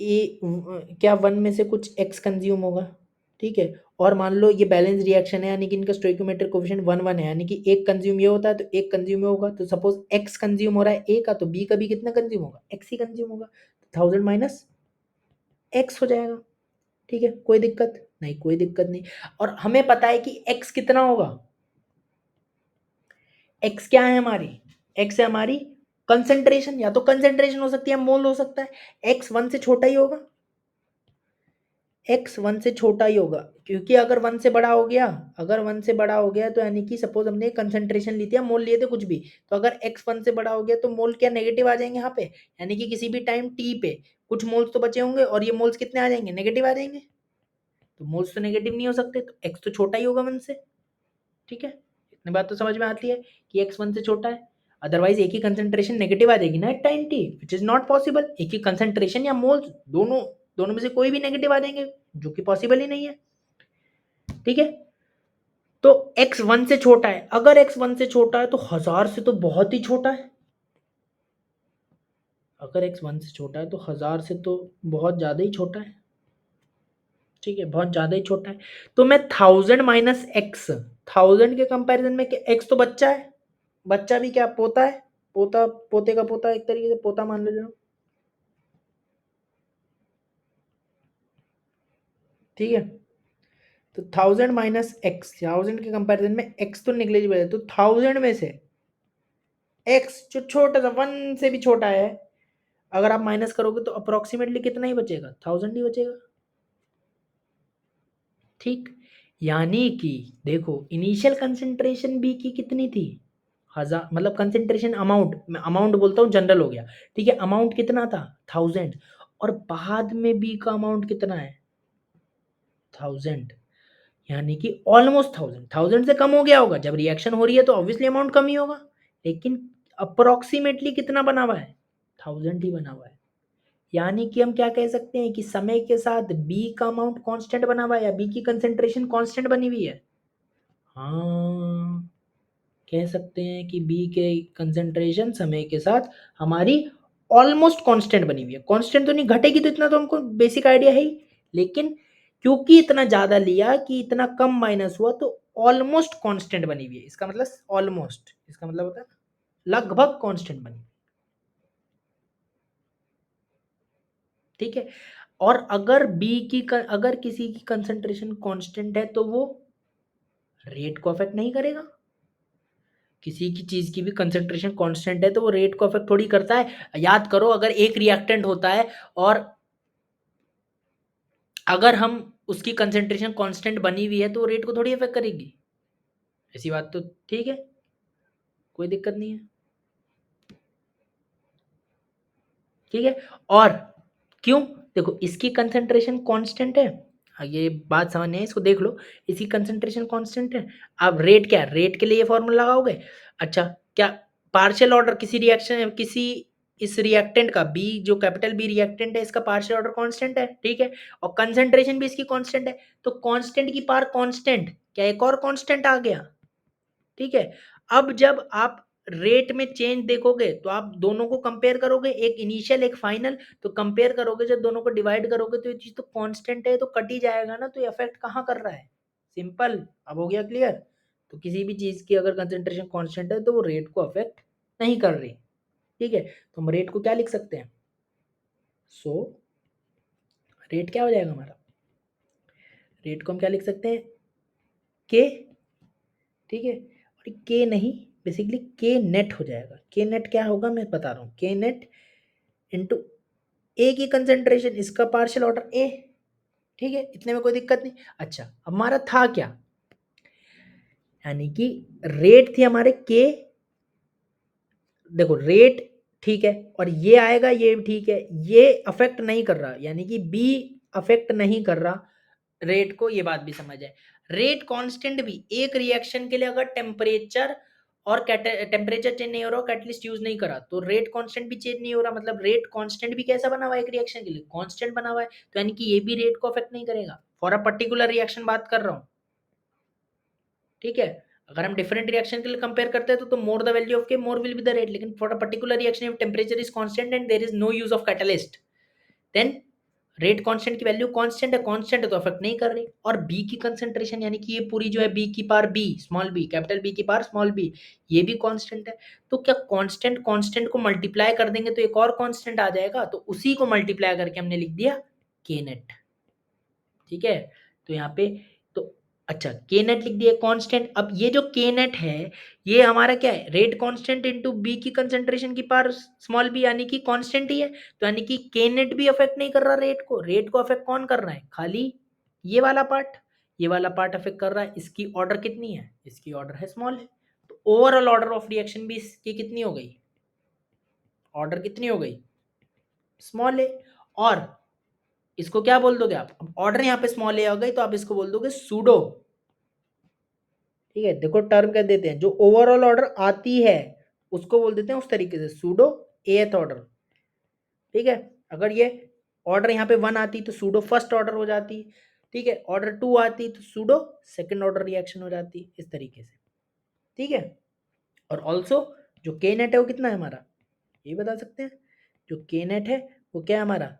ए, क्या वन में से कुछ एक्स कंज्यूम होगा। ठीक है, और मान लो ये बैलेंस रिएक्शन है, यानी कि इनका स्टोइकोमेट्रिक कोफिशिएंट 1 1 है, यानी कि एक कंज्यूम ये होता है तो एक कंज्यूम ये होगा। तो सपोज एक्स कंज्यूम हो रहा है ए का, तो बी का भी कितना कंज्यूम होगा, एक्स ही कंज्यूम होगा, 1000 माइनस एक्स हो जाएगा। ठीक है, कोई दिक्कत नहीं, कोई दिक्कत नहीं। और हमें पता है कि एक्स कितना होगा, एक्स क्या है हमारी, एक्स है हमारी कंसेंट्रेशन, या तो कंसेंट्रेशन हो सकती है, मोल हो सकता है। एक्स 1 से छोटा ही होगा, एक्स 1 से छोटा ही होगा, क्योंकि अगर 1 से बड़ा हो गया, अगर 1 से बड़ा हो गया तो यानी कि सपोज हमने कंसंट्रेशन ली थी या मोल लिए थे कुछ भी, तो अगर एक्स 1 से बड़ा हो गया तो मोल क्या नेगेटिव आ जाएंगे यहाँ पे, यानी कि किसी भी टाइम टी पे कुछ मोल्स तो बचे होंगे, और ये मोल्स कितने आ जाएंगे, नेगेटिव आ जाएंगे। तो मोल्स तो नेगेटिव नहीं हो सकते, तो एक्स तो छोटा ही होगा 1 से। ठीक है, इतनी बात तो समझ में आती है कि एक्स 1 से छोटा है। अदरवाइज एक ही कंसंट्रेशन नेगेटिव आ जाएगी ना at time t, which is not possible. एक ही कंसंट्रेशन या मोल्स, दोनों दोनों में से कोई भी नेगेटिव आ जाएंगे, जो कि पॉसिबल ही नहीं है। ठीक है, तो x 1 से छोटा है, अगर x 1 से छोटा है तो 1000 से तो बहुत ही छोटा है, अगर x 1 से छोटा है तो 1000 से तो बहुत ज़्यादा ही छोटा है। ठीक है, बहुत ज़्यादा ही छोटा है। तो मैं 1000 माइनस एक्स, 1000 के कंपैरिजन में x तो बच्चा है, बच्चा भी क्या पोता है, पोता पोते का पोता, एक तरीके से पोता मान लो जरा। ठीक है, तो 1000 माइनस एक्स, 1000 के कंपैरिजन में x तो निगलेजिबल है, तो 1000 में से x जो छोटा सा 1 से भी छोटा है, अगर आप माइनस करोगे तो अप्रोक्सीमेटली कितना ही बचेगा, 1000 ही बचेगा। ठीक, यानी कि देखो इनिशियल कंसेंट्रेशन बी की कितनी थी, 1000, मतलब कंसेंट्रेशन अमाउंट, मैं अमाउंट बोलता हूँ, जनरल हो गया। ठीक है, अमाउंट कितना था 1000, और बाद में बी का अमाउंट कितना है 1000, यानी कि ऑलमोस्ट 1000, 1000 से कम हो गया होगा, जब रिएक्शन हो रही है तो ऑब्वियसली अमाउंट कम ही होगा, लेकिन अप्रोक्सीमेटली कितना बना हुआ है, 1000 ही बना हुआ है। यानी कि हम क्या कह सकते हैं कि समय के साथ बी का अमाउंट कांस्टेंट बना हुआ है, या बी की कंसेंट्रेशन कांस्टेंट बनी हुई है। हाँ, कह सकते हैं कि बी के कंसेंट्रेशन समय के साथ हमारी ऑलमोस्ट कांस्टेंट बनी हुई है। कांस्टेंट तो नहीं, घटेगी तो इतना तो हमको बेसिक आइडिया है ही, लेकिन क्योंकि इतना ज़्यादा लिया कि इतना कम माइनस हुआ, तो ऑलमोस्ट कांस्टेंट बनी हुई है। इसका मतलब ऑलमोस्ट, इसका मतलब होता है लगभग कांस्टेंट बनी। ठीक है, और अगर किसी की कंसंट्रेशन कांस्टेंट है तो वो रेट को अफेक्ट नहीं करेगा। किसी की चीज की भी कंसंट्रेशन कांस्टेंट है तो वो रेट को अफेक्ट थोड़ी करता है। याद करो, अगर एक रिएक्टेंट होता है और अगर हम उसकी कंसंट्रेशन कांस्टेंट बनी हुई है तो वो रेट को थोड़ी अफेक्ट करेगी। ऐसी बात तो ठीक है, कोई दिक्कत नहीं है। ठीक है, और क्यों? देखो, इसकी कंसंट्रेशन कांस्टेंट है। ये बात समझ नहीं है, इसको देख लो। इसकी कंसंट्रेशन कांस्टेंट है। अब रेट क्या है? रेट के लिए ये फॉर्मूला लगाओगे। अच्छा, क्या पार्शियल ऑर्डर किसी रिएक्शन, किसी इस रिएक्टेंट का बी, जो कैपिटल बी रिएक्टेंट है, इसका पार्शियल ऑर्डर कांस्टेंट है, ठीक है, और कंसंट्रेशन भी इसकी कांस्टेंट है। तो कांस्टेंट की पार कांस्टेंट, क्या एक और कांस्टेंट आ गया? ठीक है। अब जब आप रेट में चेंज देखोगे तो आप दोनों को कंपेयर करोगे, एक इनिशियल एक फाइनल, तो कंपेयर करोगे, जब दोनों को डिवाइड करोगे तो ये चीज तो कांस्टेंट है, तो कट ही जाएगा ना, तो ये अफेक्ट कहाँ कर रहा है? सिंपल। अब हो गया क्लियर? तो किसी भी चीज की अगर कंसेंट्रेशन कांस्टेंट है तो वो रेट को अफेक्ट नहीं कर रही। ठीक है, तो हम रेट को क्या लिख सकते हैं? सो रेट क्या हो जाएगा हमारा? रेट को हम क्या लिख सकते हैं? के। ठीक है, और के नहीं, बेसिकली के नेट हो जाएगा। के नेट क्या होगा मैं बता रहा हूँ। के नेट इंटू ए की कंसेंट्रेशन, इसका पार्शियल ऑर्डर ए। ठीक है, इतने में कोई दिक्कत नहीं। अच्छा, अब हमारा था क्या? यानी कि रेट थी हमारे के। देखो रेट ठीक है, और ये आएगा, ये ठीक है, ये अफेक्ट नहीं कर रहा, यानी कि बी अफेक्ट नहीं कर रहा रेट को। ये बात भी समझ है। रेट कांस्टेंट भी एक रिएक्शन के लिए अगर टेम्परेचर और टेम्परेचर चेंज नहीं हो रहा, कैटलिस्ट यूज नहीं करा, तो रेट कांस्टेंट भी चेंज नहीं हो रहा, मतलब रेट कांस्टेंट भी कैसा बना हुआ है? एक रिएक्शन के लिए कांस्टेंट बना हुआ है, तो यानी कि ये भी रेट को अफेक्ट नहीं करेगा। फॉर अ पर्टिकुलर रिएक्शन बात कर रहा हूँ। ठीक है, अगर हम डिफरेंट रिएक्शन के लिए कंपेयर करते हैं तो more the value of K more will be the rate, लेकिन for a particular reaction if temperature is constant and there is no use of catalyst, then rate constant की value constant है तो affect नहीं कर रही। और B की concentration, यानी कि ये पूरी जो है बी की पार B small B, capital B की पार स्मॉल बी, ये भी कांस्टेंट है। तो क्या कांस्टेंट कांस्टेंट को मल्टीप्लाई कर देंगे तो एक और कांस्टेंट आ जाएगा, तो उसी को मल्टीप्लाई करके हमने लिख दिया के नेट। ठीक है, तो यहाँ पे तो अच्छा के नेट लिख दिया कांस्टेंट। अब ये जो के नेट है, ये हमारा क्या है? रेट कांस्टेंट इनटू बी की कंसंट्रेशन की पावर स्मॉल बी, यानी कि कांस्टेंट ही है, तो यानी कि के नेट भी अफेक्ट नहीं कर रहा रेट को। रेट को अफेक्ट कौन कर रहा है? खाली ये वाला पार्ट। ये वाला पार्ट अफेक्ट कर रहा है। इसकी ऑर्डर कितनी है? इसकी ऑर्डर है स्मॉल है। तो ओवरऑल ऑर्डर ऑफ रिएक्शन भी इसकी कितनी हो गई? ऑर्डर कितनी हो गई? स्मॉल है। और इसको क्या बोल दोगे आप? अब ऑर्डर यहाँ पे स्मॉल ए हो गई तो आप इसको बोल दोगे सूडो। ठीक है, देखो टर्म क्या देते हैं, जो ओवरऑल ऑर्डर आती है उसको बोल देते हैं उस तरीके से सूडो एथ ऑर्डर। ठीक है, अगर ये ऑर्डर यहाँ पे 1 आती तो सूडो फर्स्ट ऑर्डर हो जाती। ठीक है, ऑर्डर 2 आती तो सूडो सेकंड ऑर्डर रिएक्शन हो जाती, इस तरीके से। ठीक है, और ऑल्सो जो के नेट है वो कितना है हमारा, ये बता सकते हैं। जो के नेट है वो क्या है हमारा?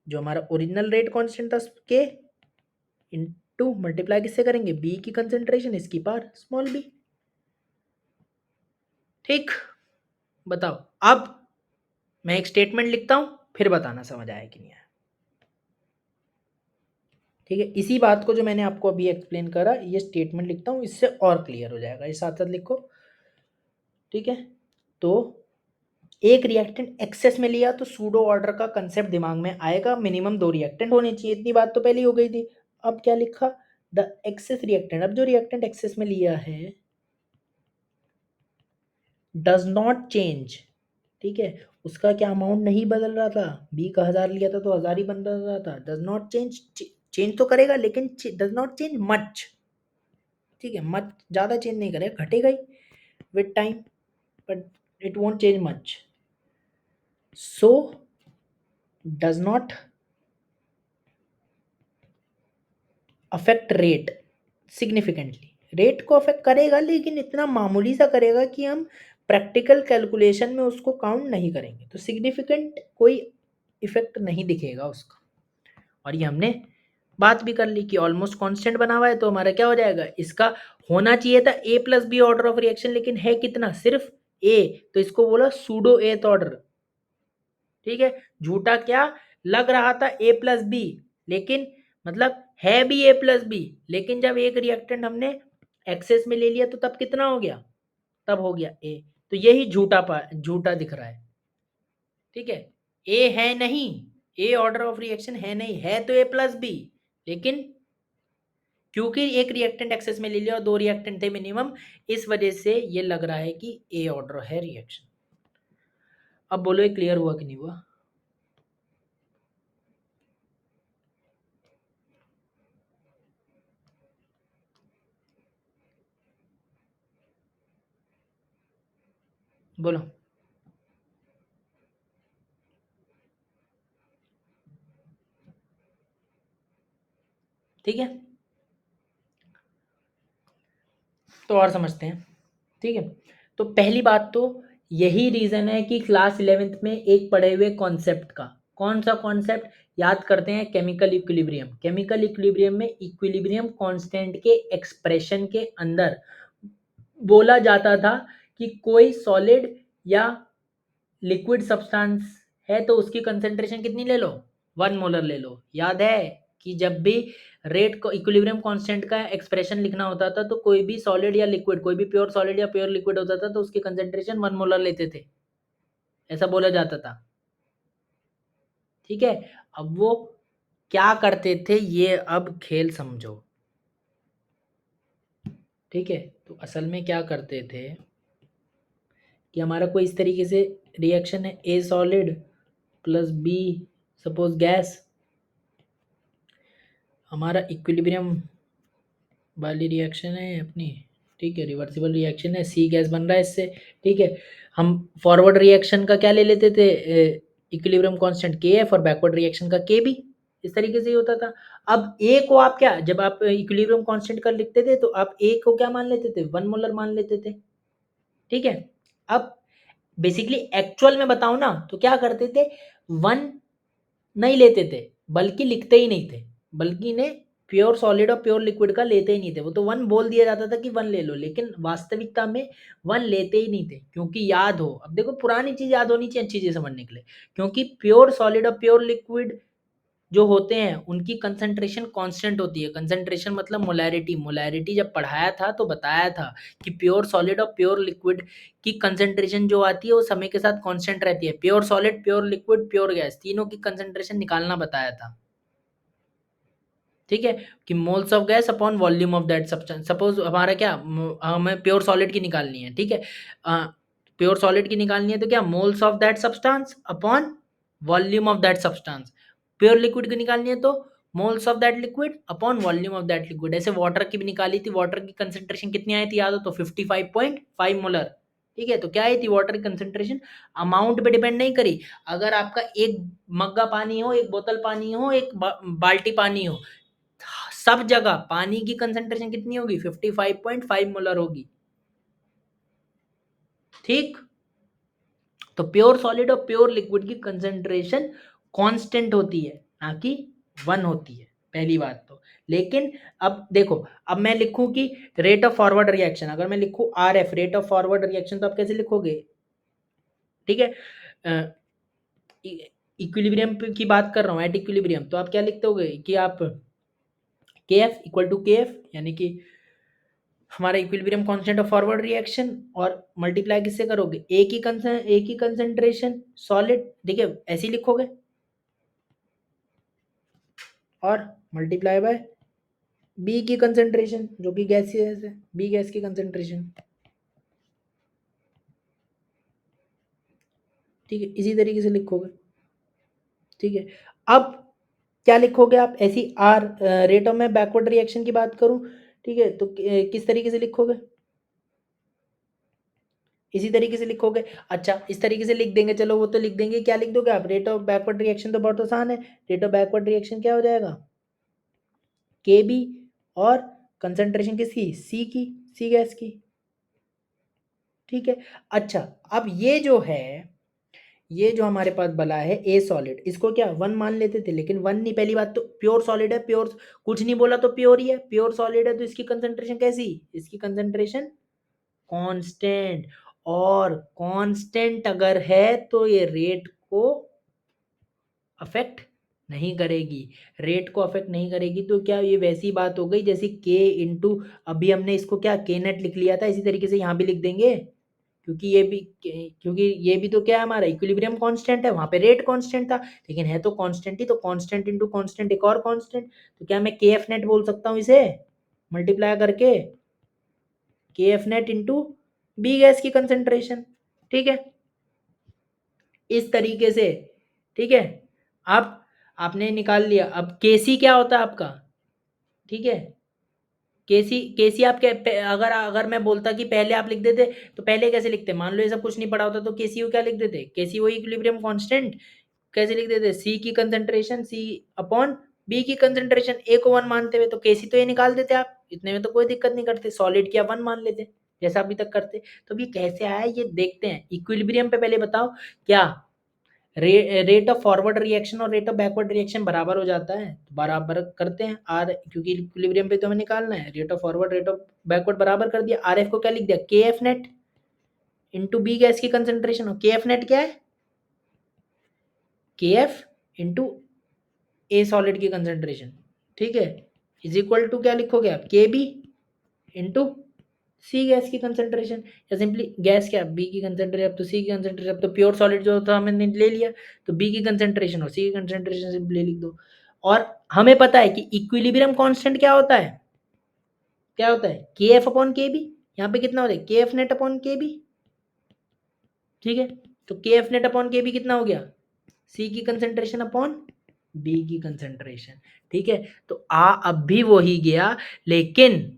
जो हमारा ओरिजिनल रेट कॉन्स्टेंट था के इनटू मल्टीप्लाई किससे करेंगे? बी की कंसेंट्रेशन, इसकी पावर स्मॉल बी। ठीक, बताओ। अब मैं एक स्टेटमेंट लिखता हूं, फिर बताना समझ आया कि नहीं आया। ठीक है, इसी बात को जो मैंने आपको अभी एक्सप्लेन करा, ये स्टेटमेंट लिखता हूं, इससे और क्लियर हो जाएगा। ये साथ साथ लिखो। ठीक है, तो एक रिएक्टेंट एक्सेस में लिया तो सूडो ऑर्डर का कंसेप्ट दिमाग में आएगा। मिनिमम 2 रिएक्टेंट होने चाहिए, इतनी बात तो पहले ही हो गई थी। अब क्या लिखा? The excess reactant. अब जो रिएक्टेंट एक्सेस में लिया है डज नॉट चेंज। ठीक है, उसका क्या अमाउंट नहीं बदल रहा था। बी का 1000 लिया था तो 1000 ही बन रहा था। डज नॉट चेंज, चेंज तो करेगा लेकिन डज नॉट चेंज मच। ठीक है, मच ज़्यादा चेंज नहीं करेगा, घटेगा ही with time, but it won't change much. So does not affect rate significantly. Rate को अफेक्ट करेगा लेकिन इतना मामूली सा करेगा कि हम प्रैक्टिकल कैलकुलेशन में उसको काउंट नहीं करेंगे, तो सिग्निफिकेंट कोई इफेक्ट नहीं दिखेगा उसका। और ये हमने बात भी कर ली कि ऑलमोस्ट कांस्टेंट बना हुआ है, तो हमारा क्या हो जाएगा? इसका होना चाहिए था A plus B order of reaction, लेकिन है कितना? सिर्फ ए, तो इसको बोला सूडो एथ ऑर्डर। ठीक है, झूठा क्या? लग रहा था ए प्लस बी, लेकिन मतलब है भी ए प्लस बी, लेकिन जब एक रिएक्टेंट हमने एक्सेस में ले लिया तो तब कितना हो गया, तब हो गया ए। तो यही झूठा दिख रहा है, ठीक है। ए है नहीं, ए ऑर्डर ऑफ रिएक्शन है नहीं, है तो ए प्लस बी, लेकिन क्योंकि एक रिएक्टेंट एक्सेस में ले लिया और दो रिएक्टेंट थे मिनिमम, इस वजह से ये लग रहा है कि ए ऑर्डर है रिएक्शन। अब बोलो ये क्लियर हुआ कि नहीं हुआ? बोलो। ठीक है, तो और समझते हैं, ठीक है। तो पहली बात तो यही रीजन है कि क्लास 11th में एक पढ़े हुए कॉन्सेप्ट का, कौन सा कॉन्सेप्ट याद करते हैं, केमिकल इक्विलिब्रियम। केमिकल इक्विलिब्रियम में इक्विलिब्रियम कांस्टेंट के एक्सप्रेशन के अंदर बोला जाता था कि कोई सॉलिड या लिक्विड सब्सटेंस है तो उसकी कंसेंट्रेशन कितनी ले लो, 1 मोलर ले लो। याद है कि जब भी रेट को इक्विलिब्रियम कांस्टेंट का एक्सप्रेशन लिखना होता था तो कोई भी सॉलिड या लिक्विड, कोई भी प्योर सॉलिड या प्योर लिक्विड होता था तो उसकी कंसेंट्रेशन 1 मोलर लेते थे, ऐसा बोला जाता था, ठीक है। अब वो क्या करते थे ये अब खेल समझो, ठीक है। तो असल में क्या करते थे कि हमारा कोई इस तरीके से रिएक्शन है, a solid plus b suppose gas, हमारा इक्विलिब्रियम वाली रिएक्शन है अपनी, ठीक है, रिवर्सिबल रिएक्शन है, सी गैस बन रहा है इससे, ठीक है। हम फॉरवर्ड रिएक्शन का क्या ले लेते थे, इक्विलिब्रियम कांस्टेंट के एफ, और बैकवर्ड रिएक्शन का के बी, इस तरीके से ही होता था। अब ए को आप क्या, जब आप इक्विलिब्रियम कांस्टेंट का लिखते थे तो आप ए को क्या मान लेते थे, 1 मोलर मान लेते थे, ठीक है। अब बेसिकली एक्चुअल में बताऊं ना तो क्या करते थे, 1 नहीं लेते थे, बल्कि लिखते ही नहीं थे, बल्कि ने प्योर सॉलिड और प्योर लिक्विड का लेते ही नहीं थे। वो तो 1 बोल दिया जाता था कि 1 ले लो, लेकिन वास्तविकता में 1 लेते ही नहीं थे, क्योंकि याद हो, अब देखो पुरानी चीज याद होनी चाहिए अच्छी चीज समझने के लिए, क्योंकि प्योर सॉलिड और प्योर लिक्विड जो होते हैं उनकी कंसंट्रेशन कांस्टेंट होती है। कंसंट्रेशन मतलब मोलैरिटी, मोलैरिटी जब पढ़ाया था तो बताया था कि प्योर सॉलिड और प्योर लिक्विड की कंसंट्रेशन जो आती है वो समय के साथ कांस्टेंट रहती है। Pure solid, pure liquid, pure gas, तीनों की कंसंट्रेशन निकालना बताया था, ठीक है, कि moles of gas upon volume of that substance. Suppose हमारा क्या, हमें प्योर सॉलिड की निकालनी है, ठीक है, प्योर सॉलिड की निकालनी है तो क्या, moles of that substance upon volume of that substance. Pure liquid की निकालनी है तो moles of that liquid upon volume of that liquid. ऐसे वाटर की भी निकाली थी, वाटर की कंसेंट्रेशन कितनी आई थी याद हो तो 55.5 मोलर, ठीक है। तो क्या आई थी वाटर की कंसेंट्रेशन, अमाउंट पे डिपेंड नहीं करी। अगर आपका एक मग्गा पानी हो, एक बोतल पानी हो, एक बाल्टी पानी हो, सब जगह पानी की कंसेंट्रेशन कितनी होगी, 55.5 मोलर होगी, ठीक। तो प्योर सॉलिड और प्योर लिक्विड की कंसेंट्रेशन कांस्टेंट होती है, ना कि 1 होती है, पहली बात तो। लेकिन अब देखो, अब मैं लिखूं कि रेट ऑफ फॉरवर्ड रिएक्शन, अगर मैं लिखूं R F, rate of forward reaction, तो आप कैसे लिखोगे, ठीक है। इक्विलिब्रियम की बात कर रहा हूं, एट इक्विलिब्रियम, तो आप क्या लिखते होगे कि आप के एफ इक्वल टू के एफ, यानी कि हमारा equilibrium constant of forward reaction, और मल्टीप्लाई किससे करोगे, एक ही कंसेंट्रेशन सॉलिड, ठीक है, ऐसे ही लिखोगे, और मल्टीप्लाई बाय बी की कंसेंट्रेशन जो कि गैसियस है, बी गैस की कंसेंट्रेशन, ठीक है, इसी तरीके से लिखोगे, ठीक है। अब क्या लिखोगे आप, ऐसी आर, रेट ऑफ, मैं बैकवर्ड रिएक्शन की बात करूं, ठीक है, तो किस तरीके से लिखोगे, इसी तरीके से लिखोगे। अच्छा, इस तरीके से लिख देंगे, चलो वो तो लिख देंगे, क्या लिख दोगे आप, रेट ऑफ बैकवर्ड रिएक्शन तो बहुत आसान है, रेट ऑफ बैकवर्ड रिएक्शन क्या हो जाएगा, के बी, और कंसंट्रेशन किसकी, सी की, सी गैस की, ठीक है। अच्छा, अब ये जो हमारे पास बला है ए सॉलिड, इसको क्या 1 मान लेते थे, लेकिन 1 नहीं, पहली बात तो प्योर सॉलिड है, प्योर कुछ नहीं बोला तो प्योर ही है, प्योर सॉलिड है तो इसकी कंसंट्रेशन कैसी, इसकी कंसंट्रेशन कांस्टेंट, और कांस्टेंट अगर है तो ये रेट को अफेक्ट नहीं करेगी, रेट को अफेक्ट नहीं करेगी। तो क्या ये वैसी बात हो गई जैसे के इंटू, अभी हमने इसको क्या के नेट लिख लिया था, इसी तरीके से यहाँ भी लिख देंगे, क्योंकि ये भी तो क्या है हमारा इक्विलिब्रियम कांस्टेंट है, वहां पे रेट कांस्टेंट था, लेकिन है तो कांस्टेंट ही, तो कांस्टेंट इंटू कांस्टेंट एक और कांस्टेंट, तो क्या मैं के एफ नेट बोल सकता हूँ इसे मल्टीप्लाई करके, k f net into b gas की कंसेंट्रेशन। ठीक है, इस तरीके से। ठीक है, अब आपने निकाल लिया, अब केसी क्या होता है आपका। ठीक है, केसी केसी आप अगर अगर मैं बोलता कि पहले आप लिख देते, तो पहले कैसे लिखते, मान लो ये सब कुछ नहीं पड़ा होता, तो केसी को क्या लिख देते, केसी वो इक्विलिब्रियम कांस्टेंट कैसे लिख देते, सी की कंसेंट्रेशन सी अपॉन बी की कंसेंट्रेशन, ए को 1 मानते हुए, तो केसी तो ये निकाल देते आप, इतने में तो कोई दिक्कत नहीं करते, सॉलिड की आप 1 मान लेते जैसा अभी तक करते। तो अब ये कैसे आया ये देखते हैं। इक्विलिब्रियम पे पहले बताओ क्या रेट ऑफ फॉरवर्ड रिएक्शन और रेट ऑफ बैकवर्ड रिएक्शन बराबर हो जाता है, तो बराबर करते हैं आर, क्योंकि इक्विलिब्रियम पे तो हमें निकालना है, rate of forward rate of backward बराबर कर दिया, आर एफ को क्या लिख दिया, k f net into b gas की कंसेंट्रेशन, और के एफ नेट क्या है, k f into a solid की कंसेंट्रेशन। ठीक है, इज इक्वल टू क्या लिखोगे आप, k b into c gas की कंसेंट्रेशन, या सिंपली गैस क्या बी की कंसेंट्रेशन, अब तो सी की कंसेंट्रेशन, अब तो प्योर सॉलिड जो था हमने ले लिया, तो बी की कंसेंट्रेशन और सी की कंसेंट्रेशन सिंपली लिख दो। और हमें पता है कि इक्विलिब्रियम कांस्टेंट क्या होता है, क्या होता है, के एफ अपॉन के बी, यहाँ पे कितना होता है, के एफ नेट अपॉन के बी। ठीक है, तो के एफ नेट अपॉन के बी कितना हो गया, सी की कंसेंट्रेशन अपॉन बी की कंसेंट्रेशन। ठीक है, तो आ अब भी वो ही गया, लेकिन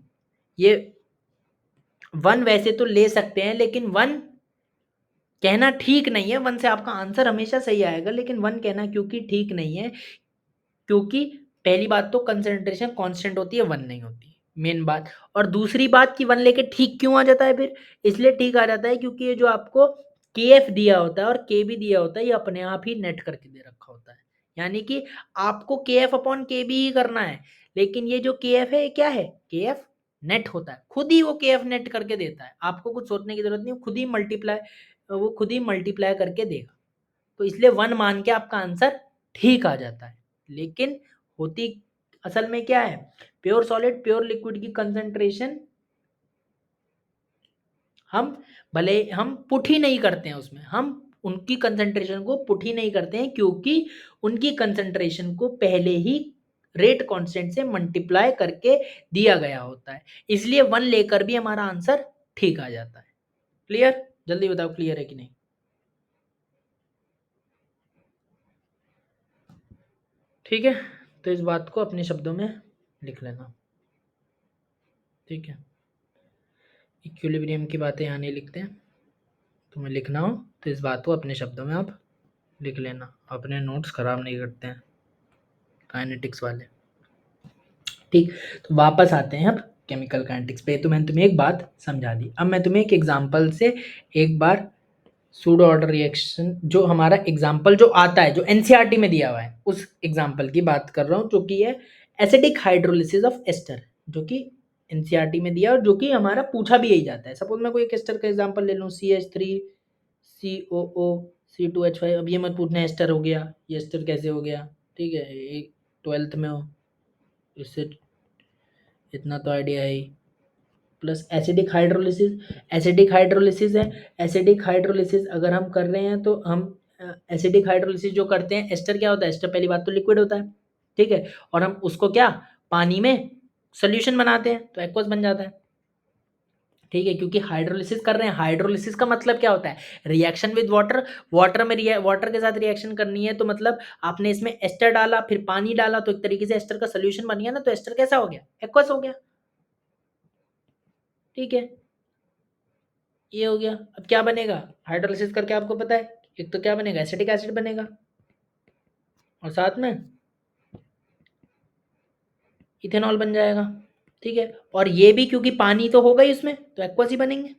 ये 1 वैसे तो ले सकते हैं, लेकिन 1 कहना ठीक नहीं है, 1 से आपका आंसर हमेशा सही आएगा, लेकिन 1 कहना क्योंकि ठीक नहीं है, क्योंकि पहली बात तो कंसेंट्रेशन कांस्टेंट होती है, 1 नहीं होती, मेन बात। और दूसरी बात कि 1 लेके ठीक क्यों आ जाता है फिर, इसलिए ठीक आ जाता है क्योंकि ये जो आपको के एफ दिया होता है और के बी दिया होता है, ये अपने आप ही नेट करके दे रखा होता है, यानी कि आपको के एफ अपॉन के बी ही करना है, लेकिन ये जो के एफ है ये क्या है, के एफ नेट होता है, खुद ही वो के एफ नेट करके देता है, आपको कुछ सोचने की जरूरत नहीं, वो खुद ही मल्टीप्लाई करके देगा। तो इसलिए 1 मान के आपका आंसर ठीक आ जाता है, लेकिन होती असल में क्या है, प्योर सॉलिड प्योर लिक्विड की कंसेंट्रेशन हम भले हम पुट ही नहीं करते हैं उसमें, हम उनकी कंसेंट्रेशन को पुट ही नहीं करते हैं, क्योंकि उनकी कंसेंट्रेशन को पहले ही रेट कांस्टेंट से मल्टीप्लाई करके दिया गया होता है, इसलिए 1 लेकर भी हमारा आंसर ठीक आ जाता है। क्लियर, जल्दी बताओ क्लियर है कि नहीं। ठीक है, तो इस बात को अपने शब्दों में लिख लेना। ठीक है, इक्विलिब्रियम की बातें यहाँ नहीं लिखते हैं, तुम्हें लिखना हो तो इस बात को अपने शब्दों में आप लिख लेना, अपने नोट्स खराब नहीं करते हैं काइनेटिक्स वाले। ठीक, तो वापस आते हैं अब केमिकल काइनेटिक्स पे। तो मैंने तुम्हें एक बात समझा दी, अब मैं तुम्हें एक एग्जांपल से एक बार सूडो ऑर्डर रिएक्शन, जो हमारा एग्जांपल जो आता है, जो एनसीईआरटी में दिया हुआ है, उस एग्जांपल की बात कर रहा हूँ, जो कि है एसिडिक हाइड्रोलिसिस ऑफ एस्टर, जो कि एनसीईआरटी में दिया और जो कि हमारा पूछा भी यही जाता है। सपोज मैं कोई एक एस्टर का एग्जांपल ले लूँ, CH3COO C2H5, अब ये मत पूछना एस्टर हो गया, ये एस्टर कैसे हो गया, ठीक है, एक 12th में हो, इससे इतना तो आइडिया है ही। प्लस एसिडिक हाइड्रोलिसिस है, एसिडिक हाइड्रोलिसिस अगर हम कर रहे हैं तो हम एसिडिक हाइड्रोलिसिस जो करते हैं, एस्टर क्या होता है, एस्टर पहली बात तो लिक्विड होता है, ठीक है, और हम उसको क्या पानी में सोल्यूशन बनाते हैं तो एक्वस बन जाता है। ठीक है, क्योंकि हाइड्रोलिसिस कर रहे हैं, हाइड्रोलिसिस का मतलब क्या होता है, रिएक्शन विद वाटर, वाटर के साथ रिएक्शन करनी है, तो मतलब आपने इसमें एस्टर डाला फिर पानी डाला, तो एक तरीके से एस्टर का सोल्यूशन बन गया ना, तो एस्टर कैसा हो गया, एक्वस हो गया। ठीक है, ये हो गया। अब क्या बनेगा, हाइड्रोलिसिस करके आपको पता है एक तो क्या बनेगा, एसिटिक एसिड बनेगा, और साथ में इथेनॉल बन जाएगा। ठीक है, और ये भी क्योंकि पानी तो होगा ही उसमें, तो एक्वस ही बनेंगे।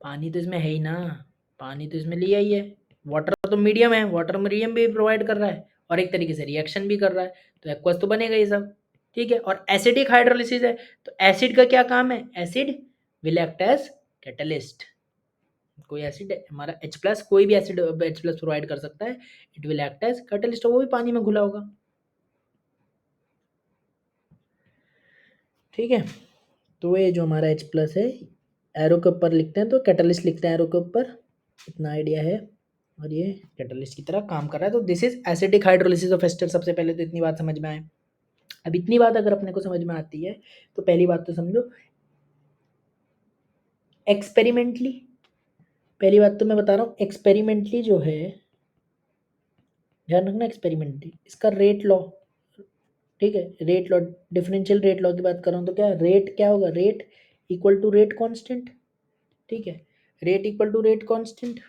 पानी तो इसमें है ही ना, पानी तो इसमें लिया ही है, वाटर तो मीडियम है, वाटर मीडियम भी प्रोवाइड कर रहा है और एक तरीके से रिएक्शन भी कर रहा है, तो एक्वस तो बनेगा ये सब। ठीक है, और एसिडिक हाइड्रोलिसिस है, तो एसिड का क्या काम है, acid will act as catalyst. कोई एसिड हमारा H प्लस, कोई भी एसिड H प्लस प्रोवाइड कर सकता है, it will act as catalyst, वो भी पानी में घुला होगा। ठीक है, तो ये जो हमारा H प्लस है एरो के ऊपर लिखते हैं तो कैटलिस्ट लिखते हैं एरो के ऊपर, इतना आइडिया है, और ये कैटलिस्ट की तरह काम कर रहा है। तो this is acidic hydrolysis of ester. सबसे पहले तो इतनी बात समझ में आए। अब इतनी बात अगर अपने को समझ में आती है तो पहली बात तो समझो एक्सपेरिमेंटली, पहली बात तो मैं बता रहा हूँ एक्सपेरिमेंटली जो है, ध्यान रखना एक्सपेरिमेंटली, इसका रेट लॉ, ठीक है, rate law, differential rate law की बात कर रहा हूँ तो क्या रेट क्या होगा, rate equal to rate constant. ठीक है, rate equal to rate constant.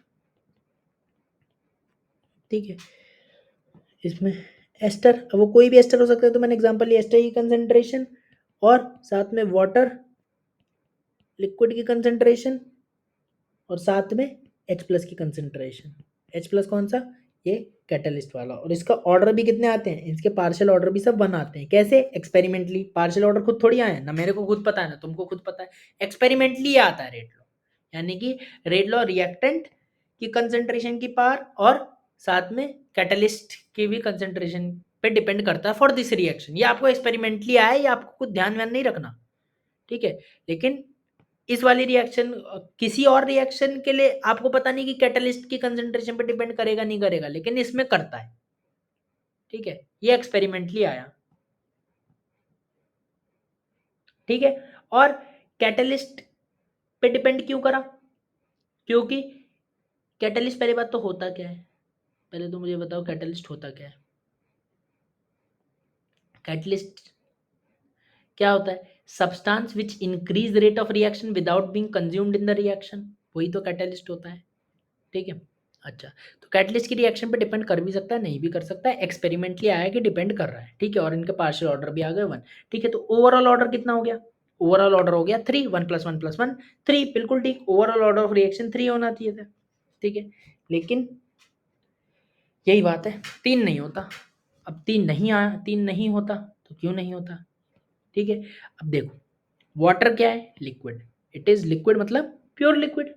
ठीक है, इसमें एस्टर, अब वो कोई भी एस्टर हो सकता है, तो मैंने एग्जांपल लिया एस्टर की कंसंट्रेशन और साथ में वाटर लिक्विड की कंसंट्रेशन और साथ में H प्लस की कंसंट्रेशन। H प्लस कौन सा, ये कैटलिस्ट वाला, और इसका ऑर्डर भी कितने आते हैं, इसके पार्शियल ऑर्डर भी सब 1 आते हैं। कैसे, एक्सपेरिमेंटली, पार्शियल ऑर्डर खुद थोड़ी आए ना, मेरे को खुद पता है ना तुमको खुद पता है, एक्सपेरिमेंटली आता है रेट लॉ। यानी कि रेट लॉ रिएक्टेंट की कंसंट्रेशन की पावर और साथ में कैटलिस्ट की भी कंसंट्रेशन पे डिपेंड करता है फॉर दिस रिएक्शन। ये आपको एक्सपेरिमेंटली आया, ये आपको कुछ ध्यान व्यान नहीं रखना। ठीक है, लेकिन इस वाली रिएक्शन किसी और रिएक्शन के लिए आपको पता नहीं कि कैटलिस्ट की कंसंट्रेशन पे डिपेंड करेगा नहीं करेगा, लेकिन इसमें करता है। ठीक है, ये एक्सपेरिमेंटली आया। ठीक है, और कैटलिस्ट पे डिपेंड क्यों करा, क्योंकि कैटलिस्ट, पहली बात तो होता क्या है, पहले तो मुझे बताओ कैटलिस्ट होता क्या है। कैटलिस्ट क्या होता है, substance which increase rate of reaction without being consumed in the reaction, वही तो कैटलिस्ट होता है। ठीक है, अच्छा, तो कैटलिस्ट की रिएक्शन पे डिपेंड कर भी सकता है, नहीं भी कर सकता है, एक्सपेरिमेंटली आया कि डिपेंड कर रहा है। ठीक है, और इनके पार्शियल ऑर्डर भी आ गए 1। ठीक है, तो ओवरऑल ऑर्डर कितना हो गया, ओवरऑल ऑर्डर हो गया 3, 1 + 1 + 1 3, बिल्कुल ठीक, ओवरऑल ऑर्डर ऑफ रिएक्शन 3 होना चाहिए था। ठीक है, लेकिन यही बात है, 3 नहीं होता। अब 3 नहीं आया, 3 नहीं होता तो क्यों नहीं होता। ठीक है, अब देखो, वाटर क्या है, लिक्विड, इट इज लिक्विड, मतलब प्योर लिक्विड,